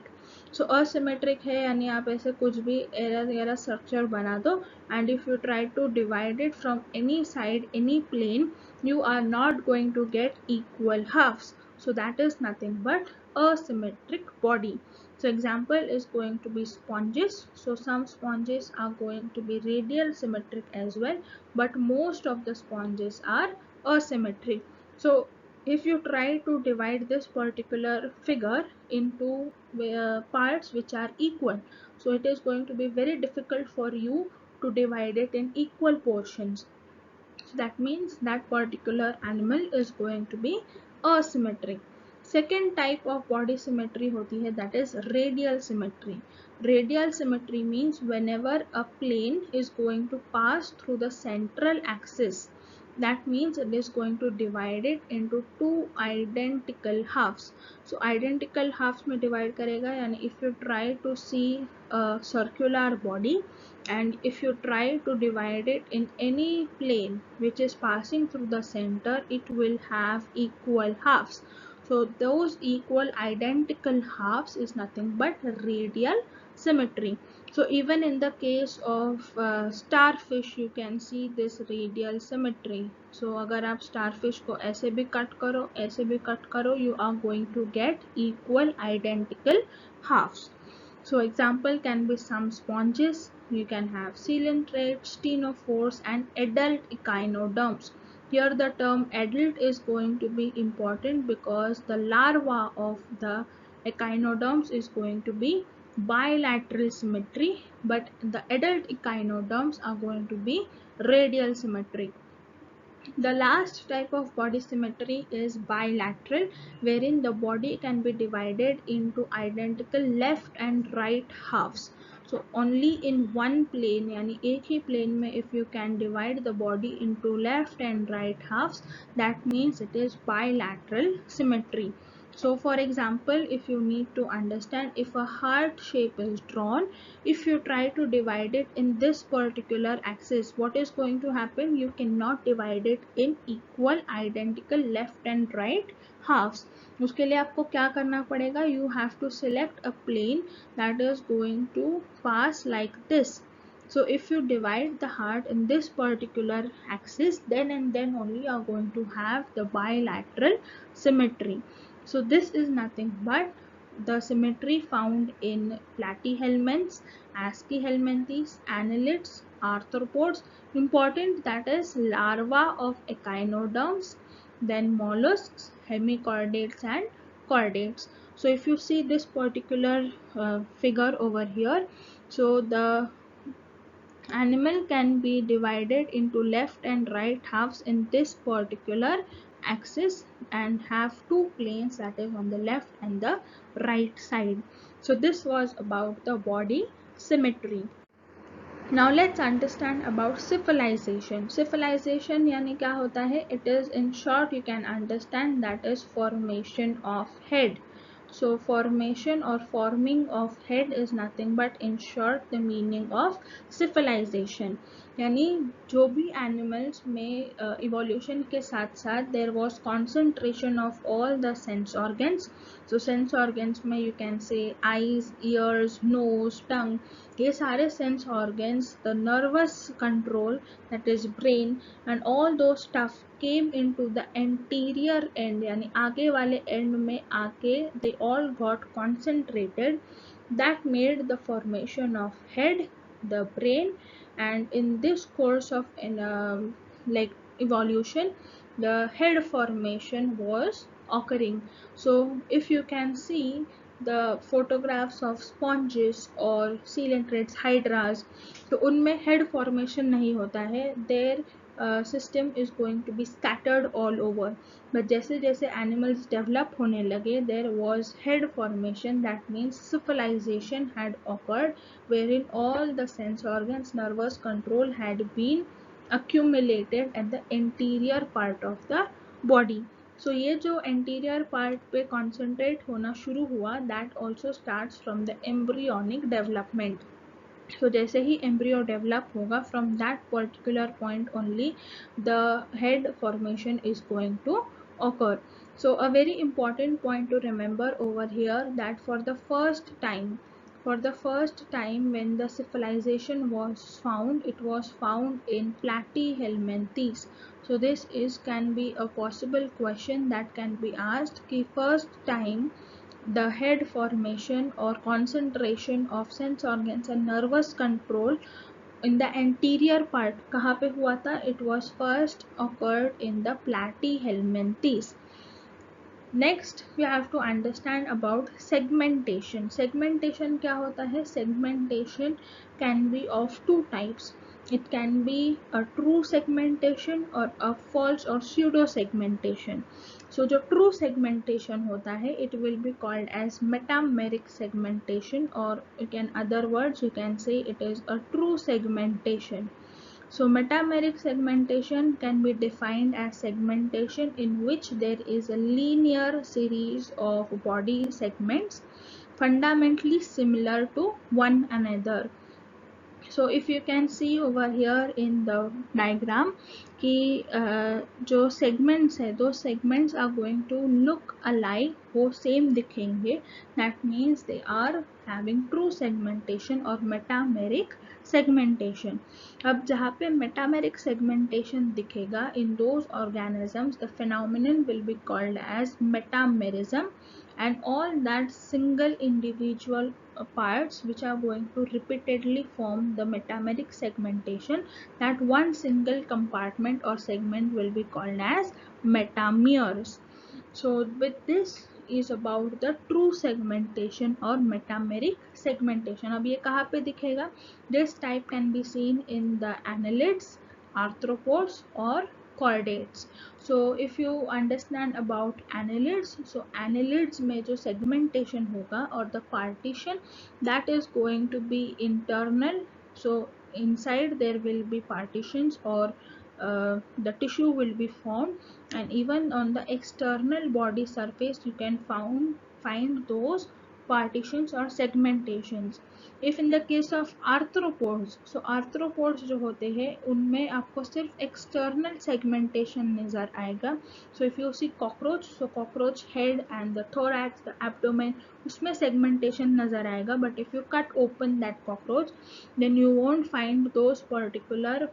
So asymmetric है यानी आप ऐसे कुछ भी एरा स्ट्रक्चर बना दो, and if you try to divide it from any side, any plane, you are not going to get equal halves. So that is nothing but a symmetric body. So example is going to be sponges. So some sponges are going to be radial symmetric as well, but most of the sponges are asymmetric. So if you try to divide this particular figure into parts which are equal, so it is going to be very difficult for you to divide it in equal portions. So that means that particular animal is going to be asymmetric. Second type of body symmetry होती है, that is radial symmetry. Radial symmetry means whenever a plane is going to pass through the central axis, that means it is going to divide it into two identical halves. So identical halves में divide करेगा, यानी if you try to see a circular body and if you try to divide it in any plane which is passing through the center, it will have equal halves. So those equal identical halves is nothing but radial symmetry. So even in the case of starfish, you can see this radial symmetry. So अगर आप starfish को ऐसे भी cut करो, ऐसे भी cut करो, you are going to get equal identical halves. So example can be some sponges. You can have coelentrates, ctenophores and adult echinoderms. Here the term adult is going to be important because the larva of the echinoderms is going to be bilateral symmetry, but the adult echinoderms are going to be radial symmetry. The last type of body symmetry is bilateral, wherein the body can be divided into identical left and right halves. So only in one plane, यानी एक ही plane में if you can divide the body into left and right halves, that means it is bilateral symmetry. So for example, if you need to understand, if a heart shape is drawn, if you try to divide it in this particular axis, what is going to happen? You cannot divide it in equal identical left and right halves. उसके लिए आपको क्या करना पड़ेगा? You have to select a plane that is going to pass like this. So if you divide the heart in this particular axis, then and then only you are going to have the bilateral symmetry. So this is nothing but the symmetry found in platyhelminths, Aschelminths, annelids, arthropods. Important, that is larva of echinoderms, then mollusks, hemichordates and chordates. So if you see this particular figure over here, so the animal can be divided into left and right halves in this particular axis and have two planes, that is on the left and the right side. So this was about the body symmetry. Now let's understand about cephalization. Cephalization यानी क्या होता है? It is, in short, you can understand, that is formation of head. So formation or forming of head is nothing but, in short, the meaning of cephalization. यानी जो भी animals में evolution के साथ साथ there was concentration of all the sense organs. So sense organs में you can say eyes, ears, nose, tongue, ये सारे sense organs, the nervous control, that is brain, and all those stuff came into the anterior end, यानी आगे वाले end में आके they all got concentrated. That made the formation of head, the brain, and in this course of like evolution, the head formation was occurring. So if you can see, the photographs of sponges or coelacanths, hydras, तो उनमें head formation नहीं होता है, their system is going to be scattered all over. But जैसे जैसे animals develop होने लगे, there was head formation, that means civilization had occurred, wherein all the sense organs, nervous control had been accumulated at the anterior part of the body. सो ये जो anterior part पे concentrate होना शुरू हुआ, that also starts from the embryonic development. So जैसे ही embryo develop होगा, from that particular point only the head formation is going to occur. So a very important point to remember over here, that for the first time when the civilization was found, it was found in Platyhelminthes. So this is can be a possible question that can be asked कि first time the head formation or concentration of sense organs and nervous control in the anterior part कहाँ पे हुआ था? It was first occurred in the Platyhelminthes. Next we have to understand about segmentation. Segmentation क्या होता है? Segmentation can be of two types. It can be a true segmentation or a false or pseudo segmentation. So जो true segmentation होता है, it will be called as metameric segmentation, or in other words you can say it is a true segmentation. So metameric segmentation can be defined as segmentation in which there is a linear series of body segments fundamentally similar to one another. So if you can see over here in the diagram कि जो segments है, those segments are going to look alike, वो same दिखेंगे, that means they are having true segmentation or metameric segmentation. अब जहाँ पे metameric segmentation दिखेगा, in those organisms the phenomenon will be called as metamerism, and all that single individual parts which are going to repeatedly form the metameric segmentation, that one single compartment or segment will be called as metameres. So with this is about the true segmentation or metameric segmentation. अब ये कहाँ पे दिखेगा? This type can be seen in the annelids, arthropods or chordates. So if you understand about annelids, so annelids में जो segmentation होगा or the partition, that is going to be internal. So inside there will be partitions, or the tissue will be formed, and even on the external body surface you can find those partitions or segmentations. If in the case of arthropods, so arthropods जो होते हैं उनमें आपको सिर्फ external segmentation नजर आएगा. So if you see cockroach, so cockroach head and the thorax, the abdomen, उसमें segmentation नजर आएगा. But if you cut open that cockroach, then you won't find those particular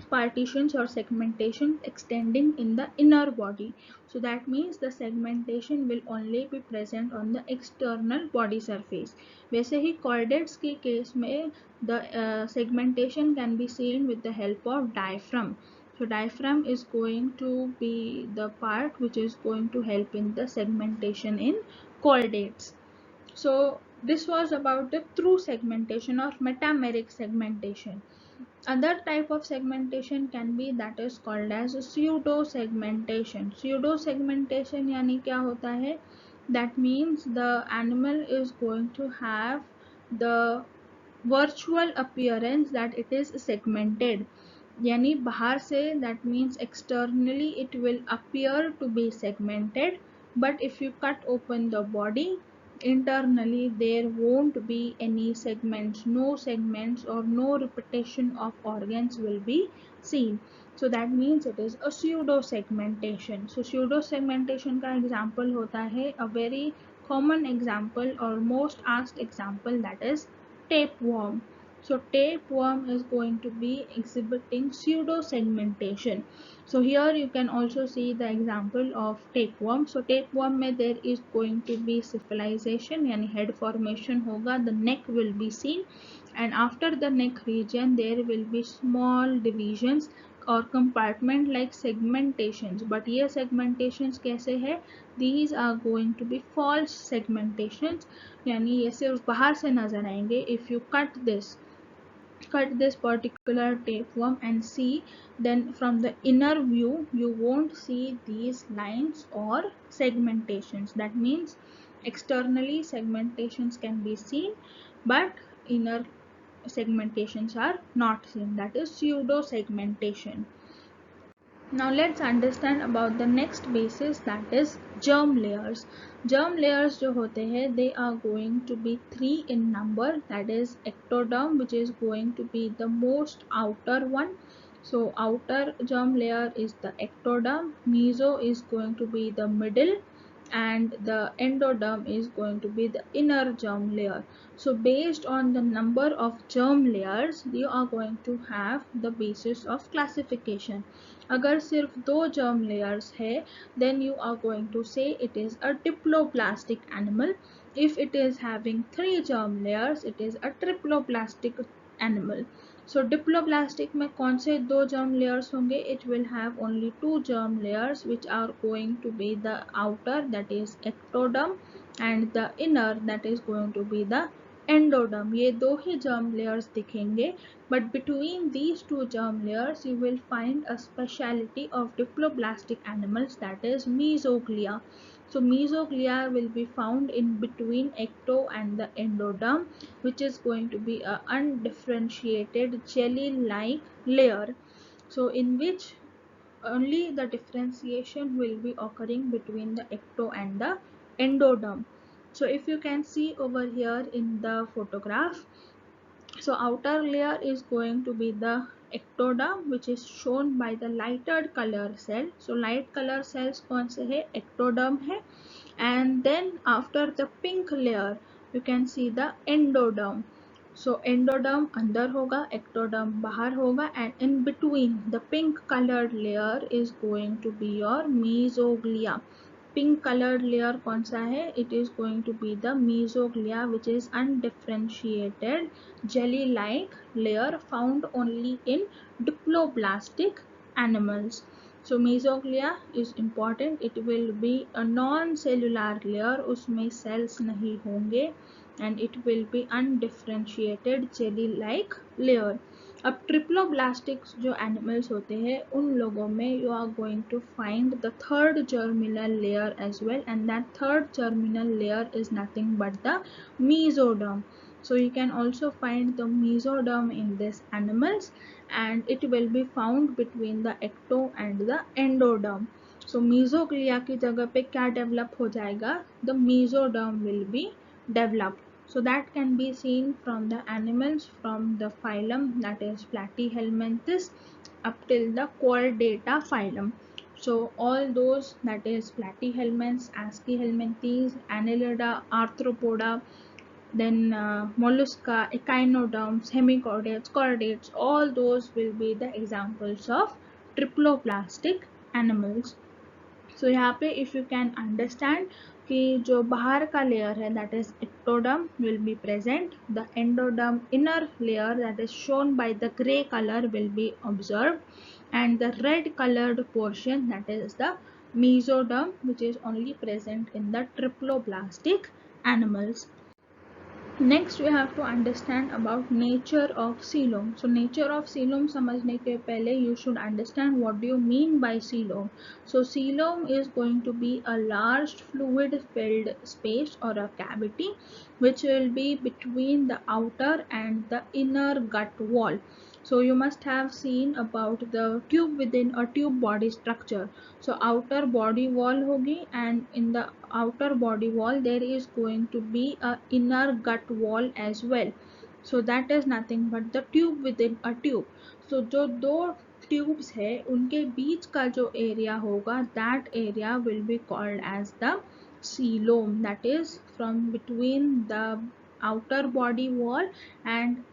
partitions or segmentation extending in the inner body. So that means the segmentation will only be present on the external body surface. वैसे ही chordates के case में the segmentation can be seen with the help of diaphragm. So diaphragm is going to be the part which is going to help in the segmentation in chordates. So this was about the true segmentation or metameric segmentation. Other type of segmentation can be that is called as pseudo segmentation. Pseudo segmentation यानी क्या होता है? That means the animal is going to have the virtual appearance that it is segmented. यानी बाहर से, that means externally it will appear to be segmented, but if you cut open the body, internally there won't be any segments, no segments or no repetition of organs will be seen. So that means it is a pseudo segmentation. So pseudo segmentation का example होता है, a very common example or most asked example, that is tapeworm. So tapeworm is going to be exhibiting pseudo segmentation. So here you can also see the example of tapeworm. So tapeworm में there is going to be cephalization, यानी head formation होगा, the neck will be seen, and after the neck region there will be small divisions और compartment like segmentations, but ये segmentations कैसे है, these are going to be false segmentations, यानी ये सिर्फ बाहर से नजर आएंगे. If you cut this particular tapeworm and see, then from the inner view you won't see these lines or segmentations. That means externally segmentations can be seen, but inner segmentations are not seen. That is pseudo segmentation. Now let's understand about the next basis, that is germ layers. Germ layers जो होते हैं, they are going to be 3 in number, that is ectoderm, which is going to be the most outer one. So outer germ layer is the ectoderm, meso is going to be the middle, and the endoderm is going to be the inner germ layer. So based on the number of germ layers, you are going to have the basis of classification. अगर सिर्फ 2 germ layers है, then you are going to say it is a diploblastic animal. If it is having 3 germ layers, it is a triploblastic animal. So diploblastic में कौन से 2 germ layers होंगे? It will have only 2 germ layers, which are going to be the outer, that is ectoderm, and the inner, that is going to be the endoderm. ये 2 ही germ layers दिखेंगे, but between these 2 germ layers you will find a speciality of diploblastic animals, that is mesoglia. So mesoglia will be found in between ecto and the endoderm, which is going to be a undifferentiated jelly like layer, so in which only the differentiation will be occurring between the ecto and the endoderm. So if you can see over here in the photograph, so outer layer is going to be the ectoderm, which is shown by the lighter color cell. So light color cells कौन से है? Ectoderm है. And then after the pink layer you can see the endoderm. So endoderm अंदर होगा, ectoderm बाहर होगा, and in between the pink colored layer is going to be your mesoglia. Pink colored layer कौन सा है? It is going to be the mesoglia, which is undifferentiated jelly like layer found only in diploblastic animals. So mesoglia is important. It will be a non-cellular layer, उसमें cells नहीं होंगे, and it will be undifferentiated jelly like layer. अब triploblastic जो animals होते हैं, उन लोगों में you are going to find the third germinal layer as well, and that third germinal layer is nothing but the mesoderm. So you can also find the mesoderm in these animals, and it will be found between the ecto and the endoderm. So mesoglia की जगह पे क्या develop हो जाएगा? The mesoderm will be developed. So that can be seen from the animals from the phylum, that is Platyhelminthes, up till the Chordata phylum. So all those, that is Platyhelminths, Aschelminthes, Annelida, Arthropoda, then Mollusca, Echinoderms, Hemichordates, Chordates, all those will be the examples of triploblastic animals. So यहाँ पे if you can understand कि जो बाहर का layer है, that is ectoderm, will be present. The endoderm inner layer, that is shown by the gray color, will be observed, and the red colored portion, that is the mesoderm, which is only present in the triploblastic animals. Next we have to understand about nature of coelom. So nature of coelom समझने के पहले you should understand what do you mean by coelom. So coelom is going to be a large fluid filled space or a cavity which will be between the outer and the inner gut wall. So you must have seen about the tube within a tube body structure. So outer body wall होगी, and in the outer body wall there is going to be a inner gut wall as well. So that is nothing but the tube within a tube. So जो दो tubes है उनके बीच का जो area होगा, that area will be called as the coelom, that is from between the outer body wall and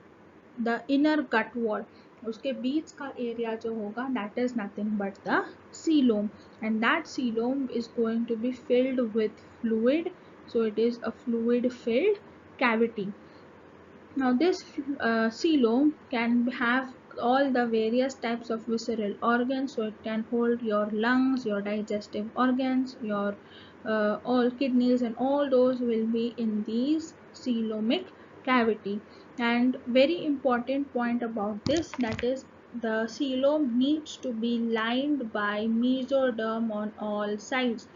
the inner gut wall, उसके बीच का area जो होगा, that is nothing but the coelom, and that coelom is going to be filled with fluid. So it is a fluid filled cavity. Now this coelom can have all the various types of visceral organs, so it can hold your lungs, your digestive organs, your all kidneys, and all those will be in these coelomic cavity. And very important point about this, that is the coelom needs to be lined by mesoderm on all sides.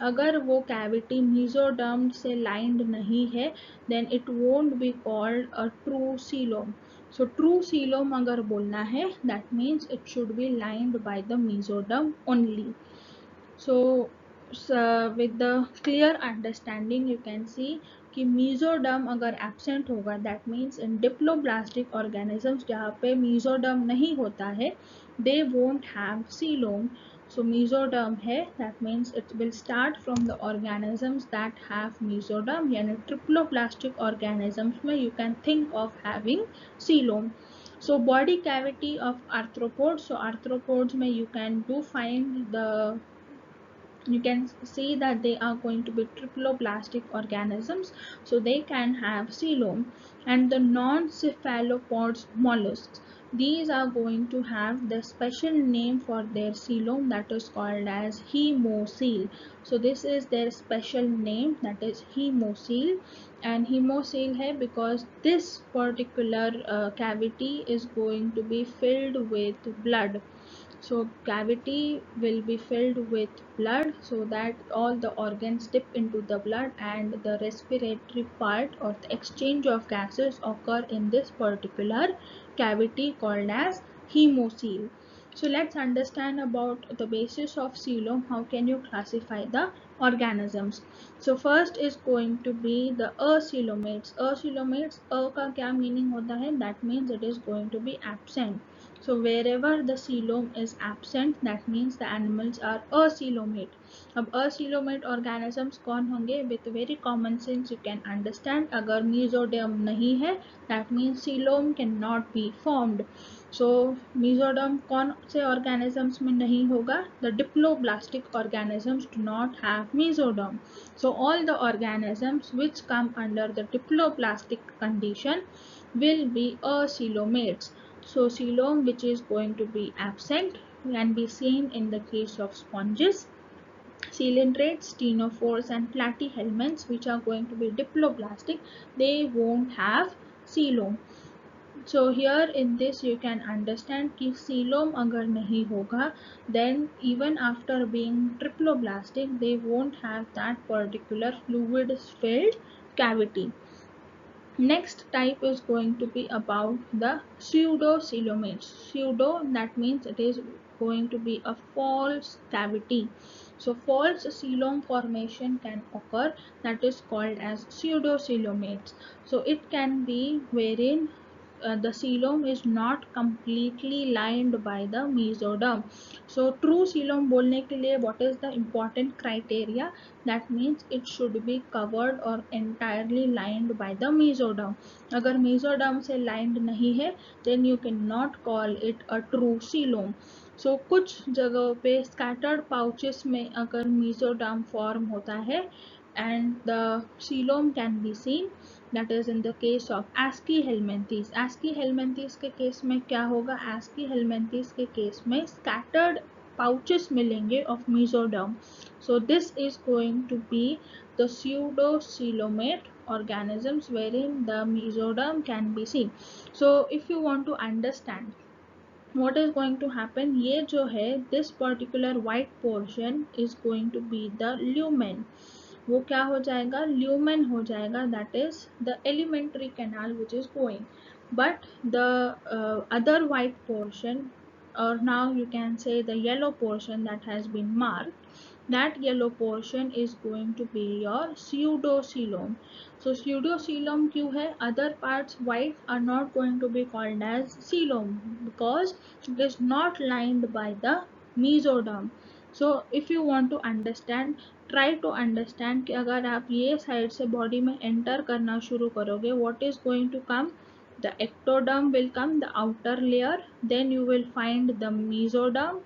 अगर वो cavity mesoderm से lined नहीं है, then it won't be called a true coelom. So true coelom अगर बोलना है, that means it should be lined by the mesoderm only. So, with the clear understanding you can see कि mesoderm अगर absent होगा, that means in diploblastic organisms जहाँ पे mesoderm नहीं होता है, they won't have coelom. So mesoderm है, that means it will start from the organisms that have mesoderm, यानी triploblastic organisms में you can think of having coelom. So body cavity of arthropods, so arthropods में you can do find the, you can see that they are going to be triploblastic organisms, so they can have coelom. And the non-cephalopods mollusks, these are going to have the special name for their coelom, that is called as hemocoel. So this is their special name, that is hemocoel. And hemocoel hai because this particular cavity is going to be filled with blood. So cavity will be filled with blood, so that all the organs dip into the blood and the respiratory part or the exchange of gases occur in this particular cavity called as hemocoel. So let's understand about the basis of coelom. How can you classify the organisms? So first is going to be the acoelomates. Acoelomates, a का क्या meaning होता है? That means it is going to be absent. So wherever the coelom is absent, that means the animals are acoelomate. अब acoelomate organisms कौन होंगे? With very common sense you can understand, अगर mesoderm नहीं है, that means coelom cannot be formed. So mesoderm कौन से organisms में नहीं होगा? The diploblastic organisms do not have mesoderm. So all the organisms which come under the diploblastic condition will be acoelomates. So coelom, which is going to be absent, can be seen in the case of sponges, coelentrates, ctenophores, and platyhelminths, which are going to be diploblastic. They won't have coelom. So here in this you can understand कि coelom अगर नहीं होगा, then even after being triploblastic they won't have that particular fluid filled cavity. Next type is going to be about the pseudocoelomates. Pseudo, that means it is going to be a false cavity. So false coelom formation can occur, that is called as pseudocoelomates. So it can be wherein the coelom is not completely lined by the mesoderm. So true coelom बोलने के लिए what is the important criteria? That means it should be covered or entirely lined by the mesoderm. अगर mesoderm से lined नहीं है, then you cannot call it a true coelom. So कुछ जगहों पे scattered pouches में अगर mesoderm form होता है and the coelom can be seen, that is in the case of Asci helminthes. Asci helminthes के केस में क्या होगा? Asci helminthes के केस में scattered pouches मिलेंगे of mesoderm. So this is going to be the pseudocoelomate organisms wherein the mesoderm can be seen. So if you want to understand what is going to happen, ये जो है this particular white portion is going to be the lumen. वो क्या हो जाएगा? Lumen हो जाएगा, that is the alimentary canal which is going. But the other white portion, or now you can say the yellow portion that has been marked, that yellow portion is going to be your pseudocoelom. So pseudocoelom क्यों है? Other parts white are not going to be called as coelom because it is not lined by the mesoderm. So if you want to understand, try to understand कि अगर आप ये side से body में enter करना शुरू करोगे, what is going to come? The ectoderm will come, the outer layer, then you will find the mesoderm,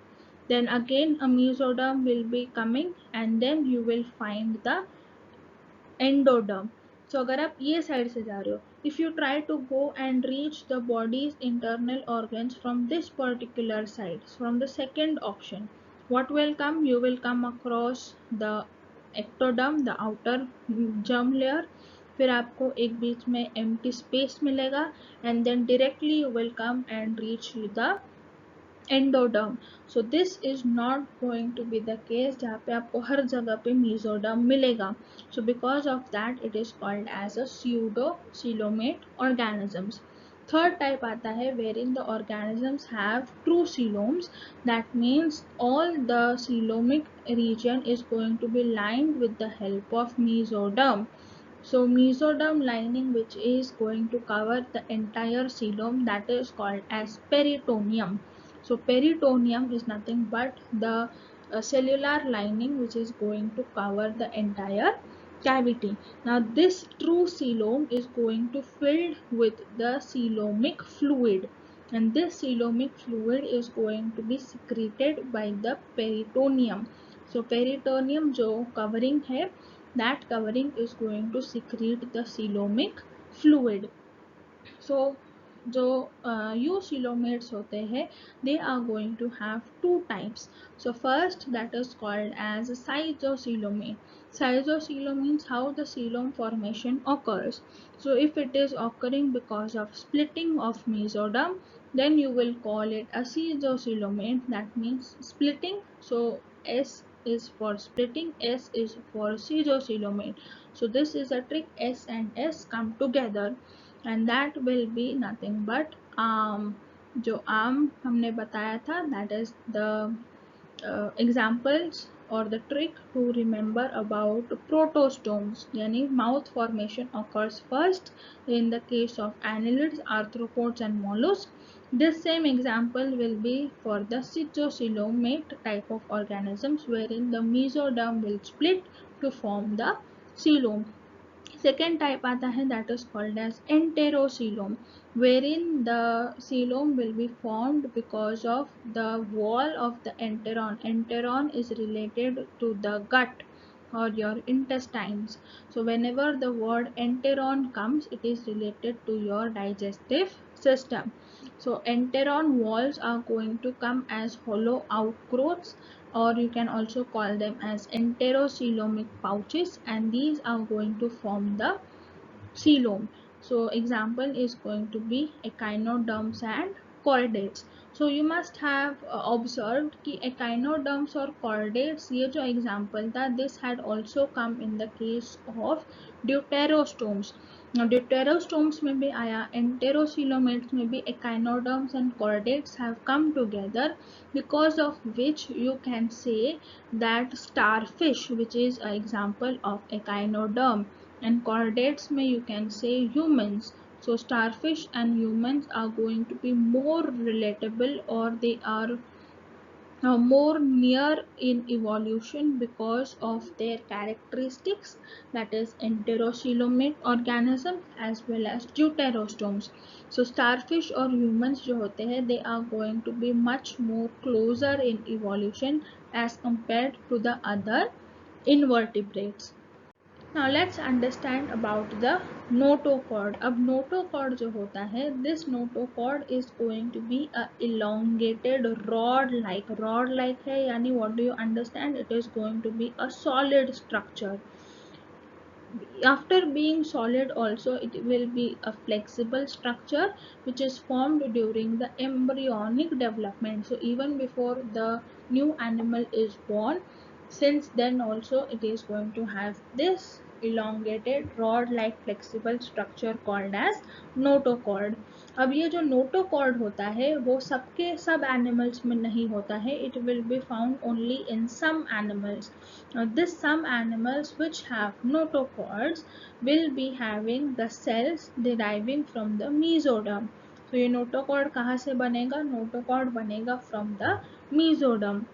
then again a mesoderm will be coming, and then you will find the endoderm. So अगर आप ये side से जा रहे हो, if you try to go and reach the body's internal organs from this particular side, from the second option, what will come? You will come across the ectoderm, the outer germ layer. फिर आपको एक बीच में empty space मिलेगा, and then directly you will come and reach the endoderm. So this is not going to be the case जहाँ पे आपको हर जगह पे मीजोडर्म मिलेगा. So because of that it is called as a pseudocoelomate organisms. Third type आता है wherein the organisms have true coeloms. That means all the coelomic region is going to be lined with the help of mesoderm. So mesoderm lining, which is going to cover the entire coelom, that is called as peritoneum. So peritoneum is nothing but the cellular lining which is going to cover the entire cavity. Now this true coelom is going to filled with the coelomic fluid, and this coelomic fluid is going to be secreted by the peritoneum. So peritoneum जो covering है, that covering is going to secrete the coelomic fluid. So जो eucoelomates होते हैं, they are going to have two types. So first, that is called as schizocoelomate. Schizocoelom means how the coelom formation occurs. So if it is occurring because of splitting of mesoderm, then you will call it a schizocoelomate. That means splitting. So S is for splitting, S is for schizocoelomate. So this is a trick, S and S come together, and that will be nothing but जो आम हमने बताया था, that is the examples or the trick to remember about protostomes. यानी mouth formation occurs first in the case of annelids, arthropods and mollusks. This same example will be for the schizocoelomate type of organisms, wherein the mesoderm will split to form the coelom. Second type आता है, that is called as enterocoelom, wherein the coelom will be formed because of the wall of the enteron. Enteron is related to the gut or your intestines. So whenever the word enteron comes, it is related to your digestive system. So enteron walls are going to come as hollow outgrowths, or you can also call them as enterocoelomic pouches, and these are going to form the coelom. So example is going to be echinoderms and chordates. So you must have observed कि echinoderms और chordates, ये जो example था, this had also come in the case of deuterostomes. Now deuterostomes में भी आया, enterocoelomates में भी echinoderms and chordates have come together, because of which you can say that starfish, which is an example of echinoderm, and chordates may you can say humans. So starfish and humans are going to be more relatable, or they are more near in evolution because of their characteristics, that is enterocoelomate organism as well as deuterostomes. So starfish or humans जो होते हैं, they are going to be much more closer in evolution as compared to the other invertebrates. Now let's understand about the notochord. अब notochord जो होता है, this notochord is going to be a elongated rod like है, यानी what do you understand? It is going to be a solid structure. After being solid also, it will be a flexible structure which is formed during the embryonic development. So even before the new animal is born, since then also it is going to have this elongated rod like flexible structure called as notochord. अब ये जो notochord होता है, वो सबके सब animals में नहीं होता है. It will be found only in some animals. Now this some animals which have notochords will be having the cells deriving from the mesoderm. So ये notochord कहाँ से बनेगा? Notochord बनेगा from the mesoderm.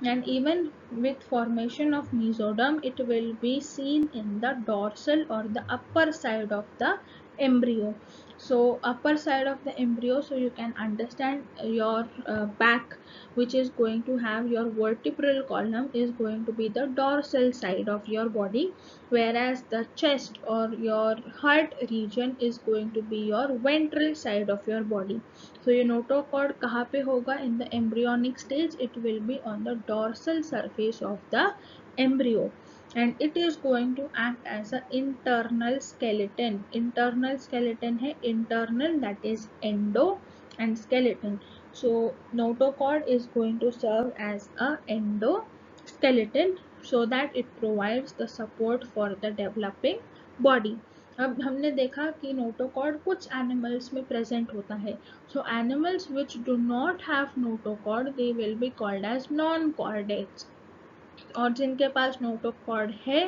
And even with formation of mesoderm, it will be seen in the dorsal or the upper side of the embryo. So upper side of the embryo, so you can understand your back which is going to have your vertebral column is going to be the dorsal side of your body, whereas the chest or your heart region is going to be your ventral side of your body. So your notochord कहाँ पे होगा? In the embryonic stage it will be on the dorsal surface of the embryo, and it is going to act as an internal skeleton. Internal skeleton है internal, that is endo, and skeleton. So notochord is going to serve as a endoskeleton so that it provides the support for the developing body. अब हमने देखा कि notochord कुछ animals में present होता है. So animals which do not have notochord they will be called as non chordates, और जिनके पास नोटोकॉर्ड है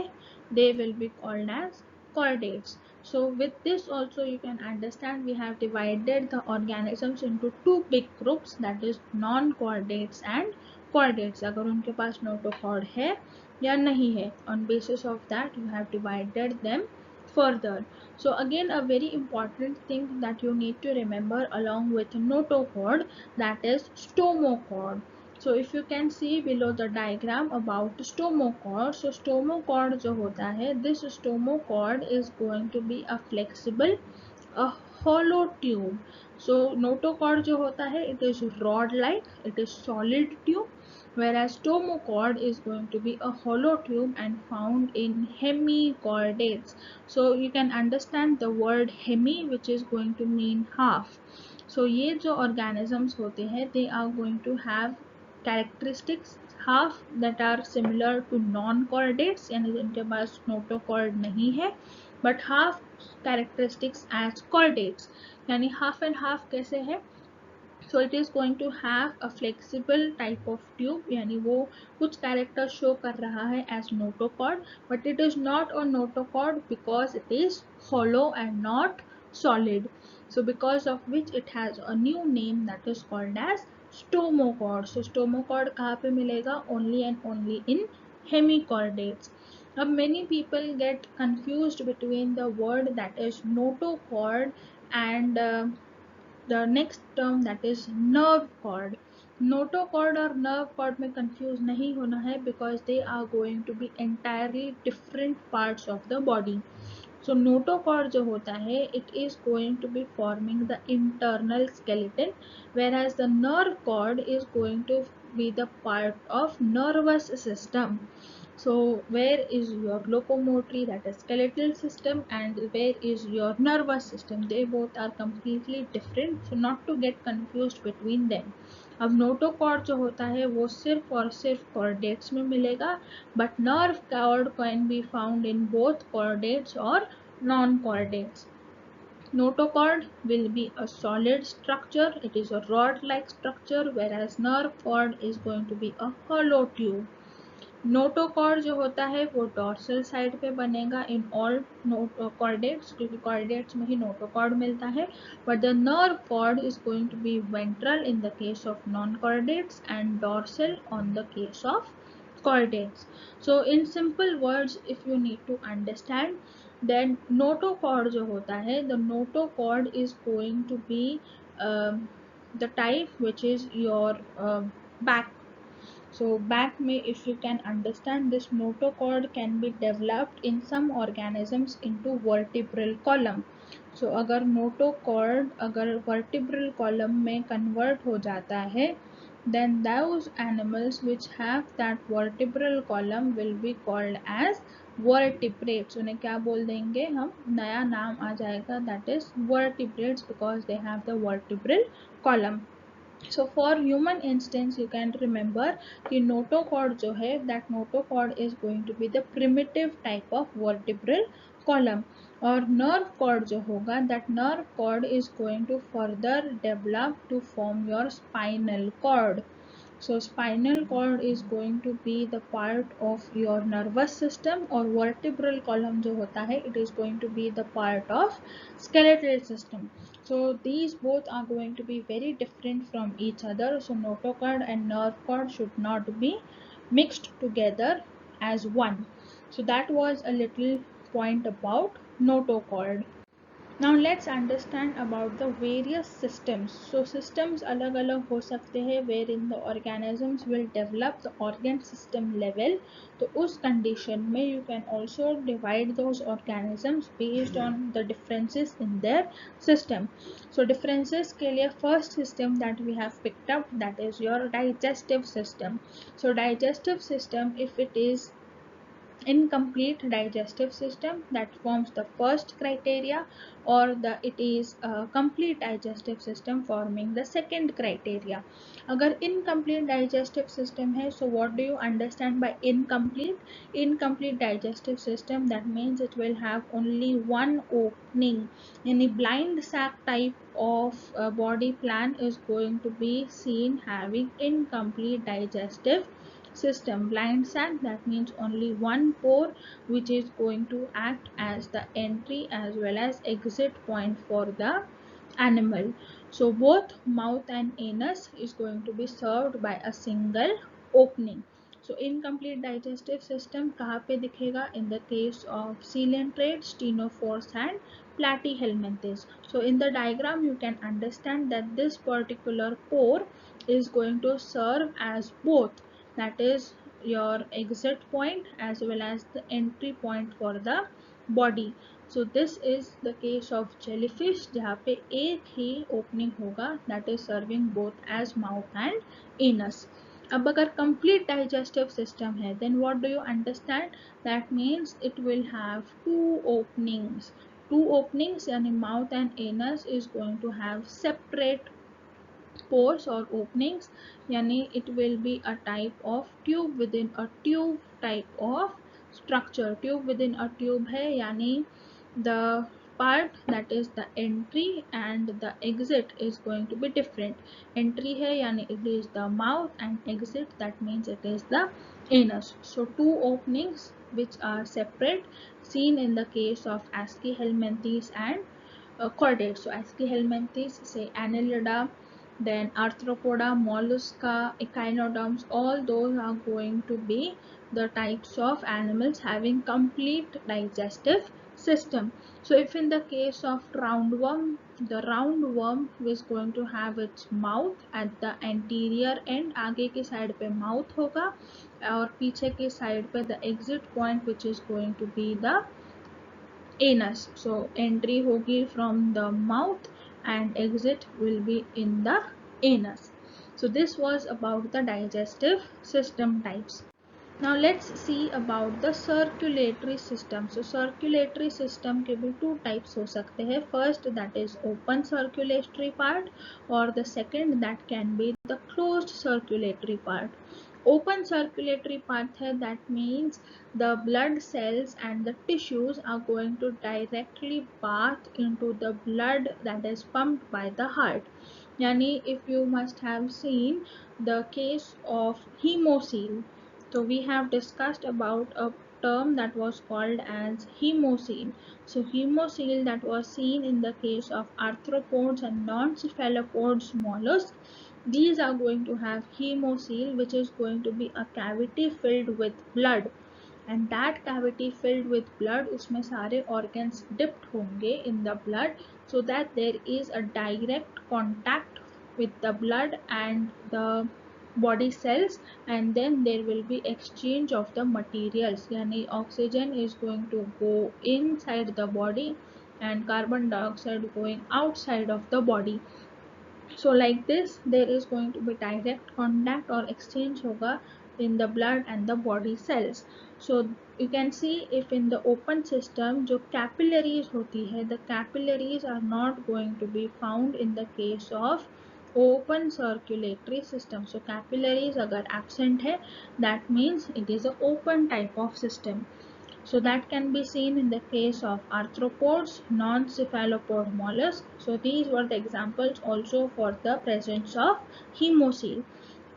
they will be called as chordates. So with this also you can understand we have divided the organisms into two big groups, that is non-chordates and chordates. अगर उनके पास notochord है या नहीं है, on basis of that you have divided them further. So again a very important thing that you need to remember along with notochord, that is stomochord. So if you can see below the diagram about stomochord, so stomochord जो होता है, this stomochord is going to be a flexible, a hollow tube. So notochord जो होता है, it is rod like, it is solid tube, whereas stomochord is going to be a hollow tube and found in hemichordates. So you can understand the word hemi, which is going to mean half. So ये जो organisms होते हैं, they are going to have characteristics half that are similar to non-chordates, यानी जिनके पास notochord नहीं है, but half characteristics as chordates, यानी half and half कैसे है? So it is going to have a flexible type of tube, यानी वो कुछ character show कर रहा है as notochord, but it is not a notochord because it is hollow and not solid. So because of which it has a new name that is called as stomochord. So stomochord कहाँ पे मिलेगा? Only and only in hemichordates. Now many people get confused between the word that is notochord and the next term that is nerve cord. Notochord और nerve cord में confuse नहीं होना है because they are going to be entirely different parts of the body. So notochord जो होता है, it is going to be forming the internal skeleton, whereas the nerve cord is going to be the part of nervous system. So where is your locomotory, that is skeletal system, and where is your nervous system? They both are completely different, so not to get confused between them. अब notochord जो होता है वो सिर्फ और सिर्फ chordates में मिलेगा, but nerve cord can be found in both chordates और non chordates. Notochord will be a solid structure, it is a rod like structure, whereas nerve cord is going to be a hollow tube. Notochord जो होता है वो dorsal side पे बनेगा in all chordates, क्योंकि chordates में ही notochord मिलता है, but the nerve cord is going to be ventral in the case of non chordates and dorsal on the case of chordates. So in simple words, if you need to understand, then notochord जो होता है, the notochord is going to be the type which is your back. So back में if you can understand, this notochord can be developed in some organisms into vertebral column. So अगर notochord अगर vertebral column में convert हो जाता है, then those animals which have that vertebral column will be called as vertebrates. उन्हें क्या बोल देंगे हम? नया नाम आ जाएगा, that is vertebrates, because they have the vertebral column. So for human instance you can remember कि notochord जो है, that notochord is going to be the primitive type of vertebral column, और nerve cord जो होगा, that nerve cord is going to further develop to form your spinal cord. So spinal cord is going to be the part of your nervous system, और vertebral column जो होता है, it is going to be the part of skeletal system. So these both are going to be very different from each other. So notochord and nerve cord should not be mixed together as one. So that was a little point about notochord. Now let's understand about the various systems. So systems अलग अलग हो सकते हैं wherein the organisms will develop the organ system level. तो उस condition में you can also divide those organisms based on the differences in their system. So differences के लिए first system that we have picked up, that is your digestive system. So digestive system, if it is incomplete digestive system, that forms the first criteria, or it is a complete digestive system forming the second criteria. अगर incomplete digestive system है, so what do you understand by incomplete digestive system? That means it will have only one opening. Any blind sac type of body plan is going to be seen having incomplete digestive system. Blind sac, that means only one pore which is going to act as the entry as well as exit point for the animal. So both mouth and anus is going to be served by a single opening. So incomplete digestive system कहाँ पे दिखेगा? In the case of coelenterate, ctenophores and platyhelminthes. So in the diagram you can understand that this particular pore is going to serve as both, that is your exit point as well as the entry point for the body. So this is the case of jellyfish जहाँ पे एक ही opening होगा, that is serving both as mouth and anus. अब अगर complete digestive system है, then what do you understand? That means it will have two openings. Two openings, यानी mouth and anus is going to have separate pores or openings, yani it will be a type of tube within a tube type of structure. Tube within a tube hai, yani the part that is the entry and the exit is going to be different. Entry hai, yani it is the mouth, and exit, that means it is the anus. So two openings which are separate, seen in the case of Aschelminthes and chordates. So Aschelminthes, say Annelida, then Arthropoda, Mollusca, Echinoderms, all those are going to be the types of animals having complete digestive system. So if in the case of roundworm, the roundworm is going to have its mouth at the anterior end, आगे की side पे mouth होगा और पीछे की side पे the exit point which is going to be the anus. So entry होगी from the mouth and exit will be in the anus. So this was about the digestive system types. Now let's see about the circulatory system. So circulatory system के भी two types हो सकते हैं. First, that is open circulatory part, or the second, that can be the closed circulatory part. Open circulatory part है, that means the blood cells and the tissues are going to directly bath into the blood that is pumped by the heart. Yani if you must have seen the case of hemocoel. So we have discussed about a term that was called as hemocoel. So hemocoel that was seen in the case of arthropods and non-cephalopods mollusks, these are going to have hemocoel, which is going to be a cavity filled with blood, and that cavity filled with blood, उसमें सारे organs dipped होंगे in the blood, so that there is a direct contact with the blood and the body cells, and then there will be exchange of the materials, yani oxygen is going to go inside the body and carbon dioxide going outside of the body. So like this, there is going to be direct contact or exchange hoga in the blood and the body cells. So you can see, if in the open system जो capillaries होती है, the capillaries are not going to be found in the case of open circulatory system. So capillaries अगर absent है, that means it is a open type of system. So that can be seen in the case of arthropods, non-cephalopod mollusks. So these were the examples also for the presence of hemocoel.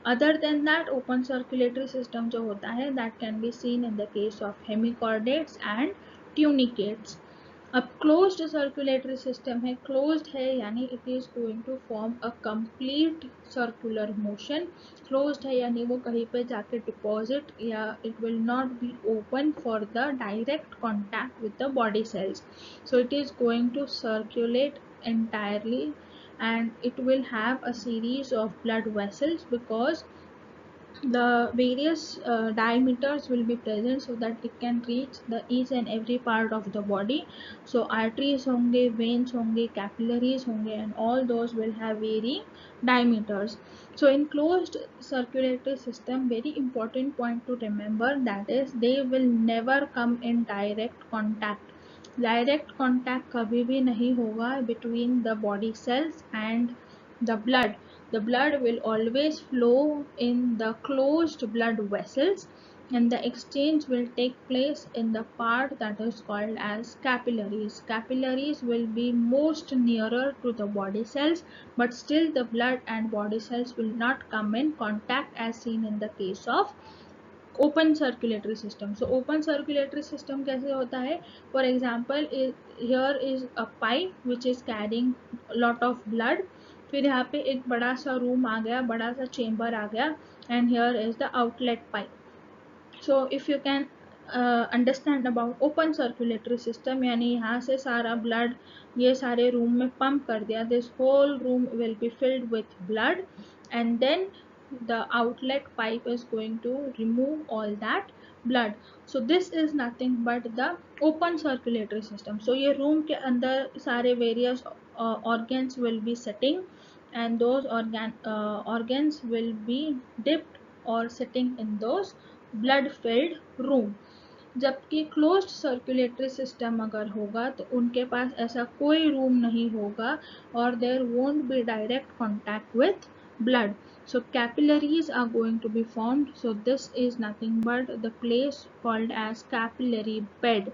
Other than that, open circulatory system जो होता है, that can be seen in the case of hemichordates and tunicates. अब closed circulatory system है, closed है यानी it is going to form a complete circular motion. Closed है यानी वो कहीं पे जाके डिपॉजिट या it will not be open for the direct contact with the body cells. So it is going to circulate entirely, and it will have a series of blood vessels because the various diameters will be present so that it can reach the each and every part of the body. So arteries honge, veins honge, capillaries honge, and all those will have varying diameters. So in closed circulatory system, very important point to remember, that is they will never come in direct contact. Direct contact कभी भी नहीं होगा between the body cells and the blood. The blood will always flow in the closed blood vessels, and the exchange will take place in the part that is called as capillaries. Capillaries will be most nearer to the body cells, but still the blood and body cells will not come in contact as seen in the case of open circulatory system. So open circulatory system कैसे होता है? For example, here is a pipe which is carrying lot of blood. फिर यहाँ पे एक बड़ा सा room आ गया, बड़ा सा चेम्बर आ गया, and here is the outlet pipe. So if you can understand about open circulatory system, यानी यहाँ से सारा blood ये सारे रूम में पंप कर दिया, this whole room will be filled with blood, and then the outlet pipe is going to remove all that blood. So this is nothing but the open circulatory system. So ये room के अंदर सारे various organs will be sitting, and those organs will be dipped or sitting in those blood filled room. जबकि closed circulatory system अगर होगा तो उनके पास ऐसा कोई रूम नहीं होगा, और there won't be direct contact with blood. So capillaries are going to be formed. So this is nothing but the place called as capillary bed.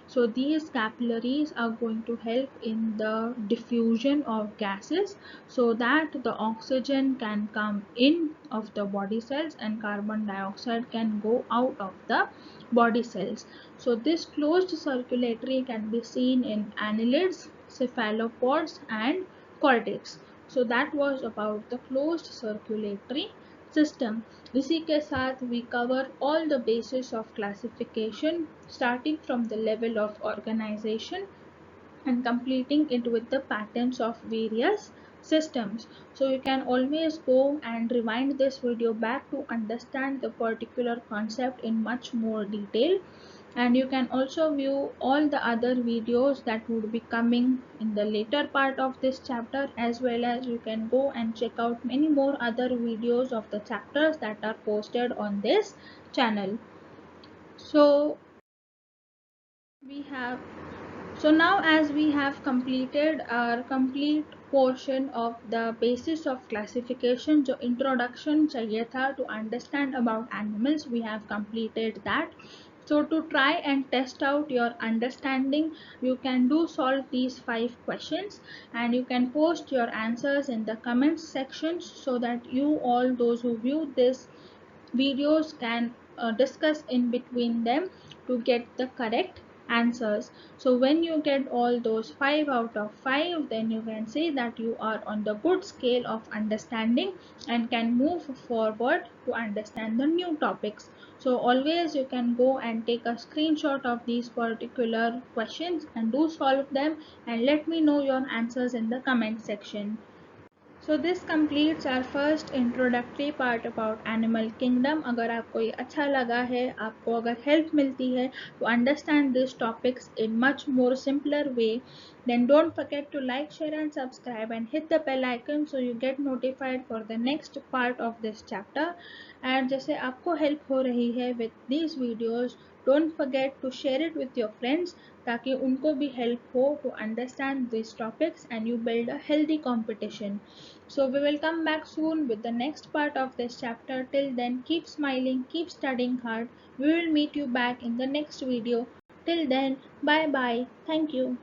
So these capillaries are going to help in the diffusion of gases so that the oxygen can come in of the body cells and carbon dioxide can go out of the body cells. So this closed circulatory can be seen in annelids, cephalopods and cortex. So that was about the closed circulatory system. इसी के साथ we cover all the basis of classification, starting from the level of organization and completing it with the patterns of various systems. So you can always go and rewind this video back to understand the particular concept in much more detail, and you can also view all the other videos that would be coming in the later part of this chapter, as well as you can go and check out many more other videos of the chapters that are posted on this channel. So we have so now, as we have completed our complete portion of the basis of classification, जो introduction चाहिए था to understand about animals, we have completed that. So to try and test out your understanding, you can do solve these 5 questions, and you can post your answers in the comments section so that you all those who view this videos can discuss in between them to get the correct answers. So when you get all those 5 out of 5, then you can say that you are on the good scale of understanding and can move forward to understand the new topics. So always you can go and take a screenshot of these particular questions and do solve them, and let me know your answers in the comment section. So this completes our first introductory part about animal kingdom. अगर आपको ये अच्छा लगा है, आपको अगर help मिलती है to understand these topics in much more simpler way, then don't forget to like, share and subscribe and hit the bell icon so you get notified for the next part of this chapter. And जैसे आपको help हो रही है with these videos, don't forget to share it with your friends ताकि उनको भी help हो to understand these topics and you build a healthy competition. So we will come back soon with the next part of this chapter. Till then, keep smiling, keep studying hard. We will meet you back in the next video. Till then, bye bye. Thank you.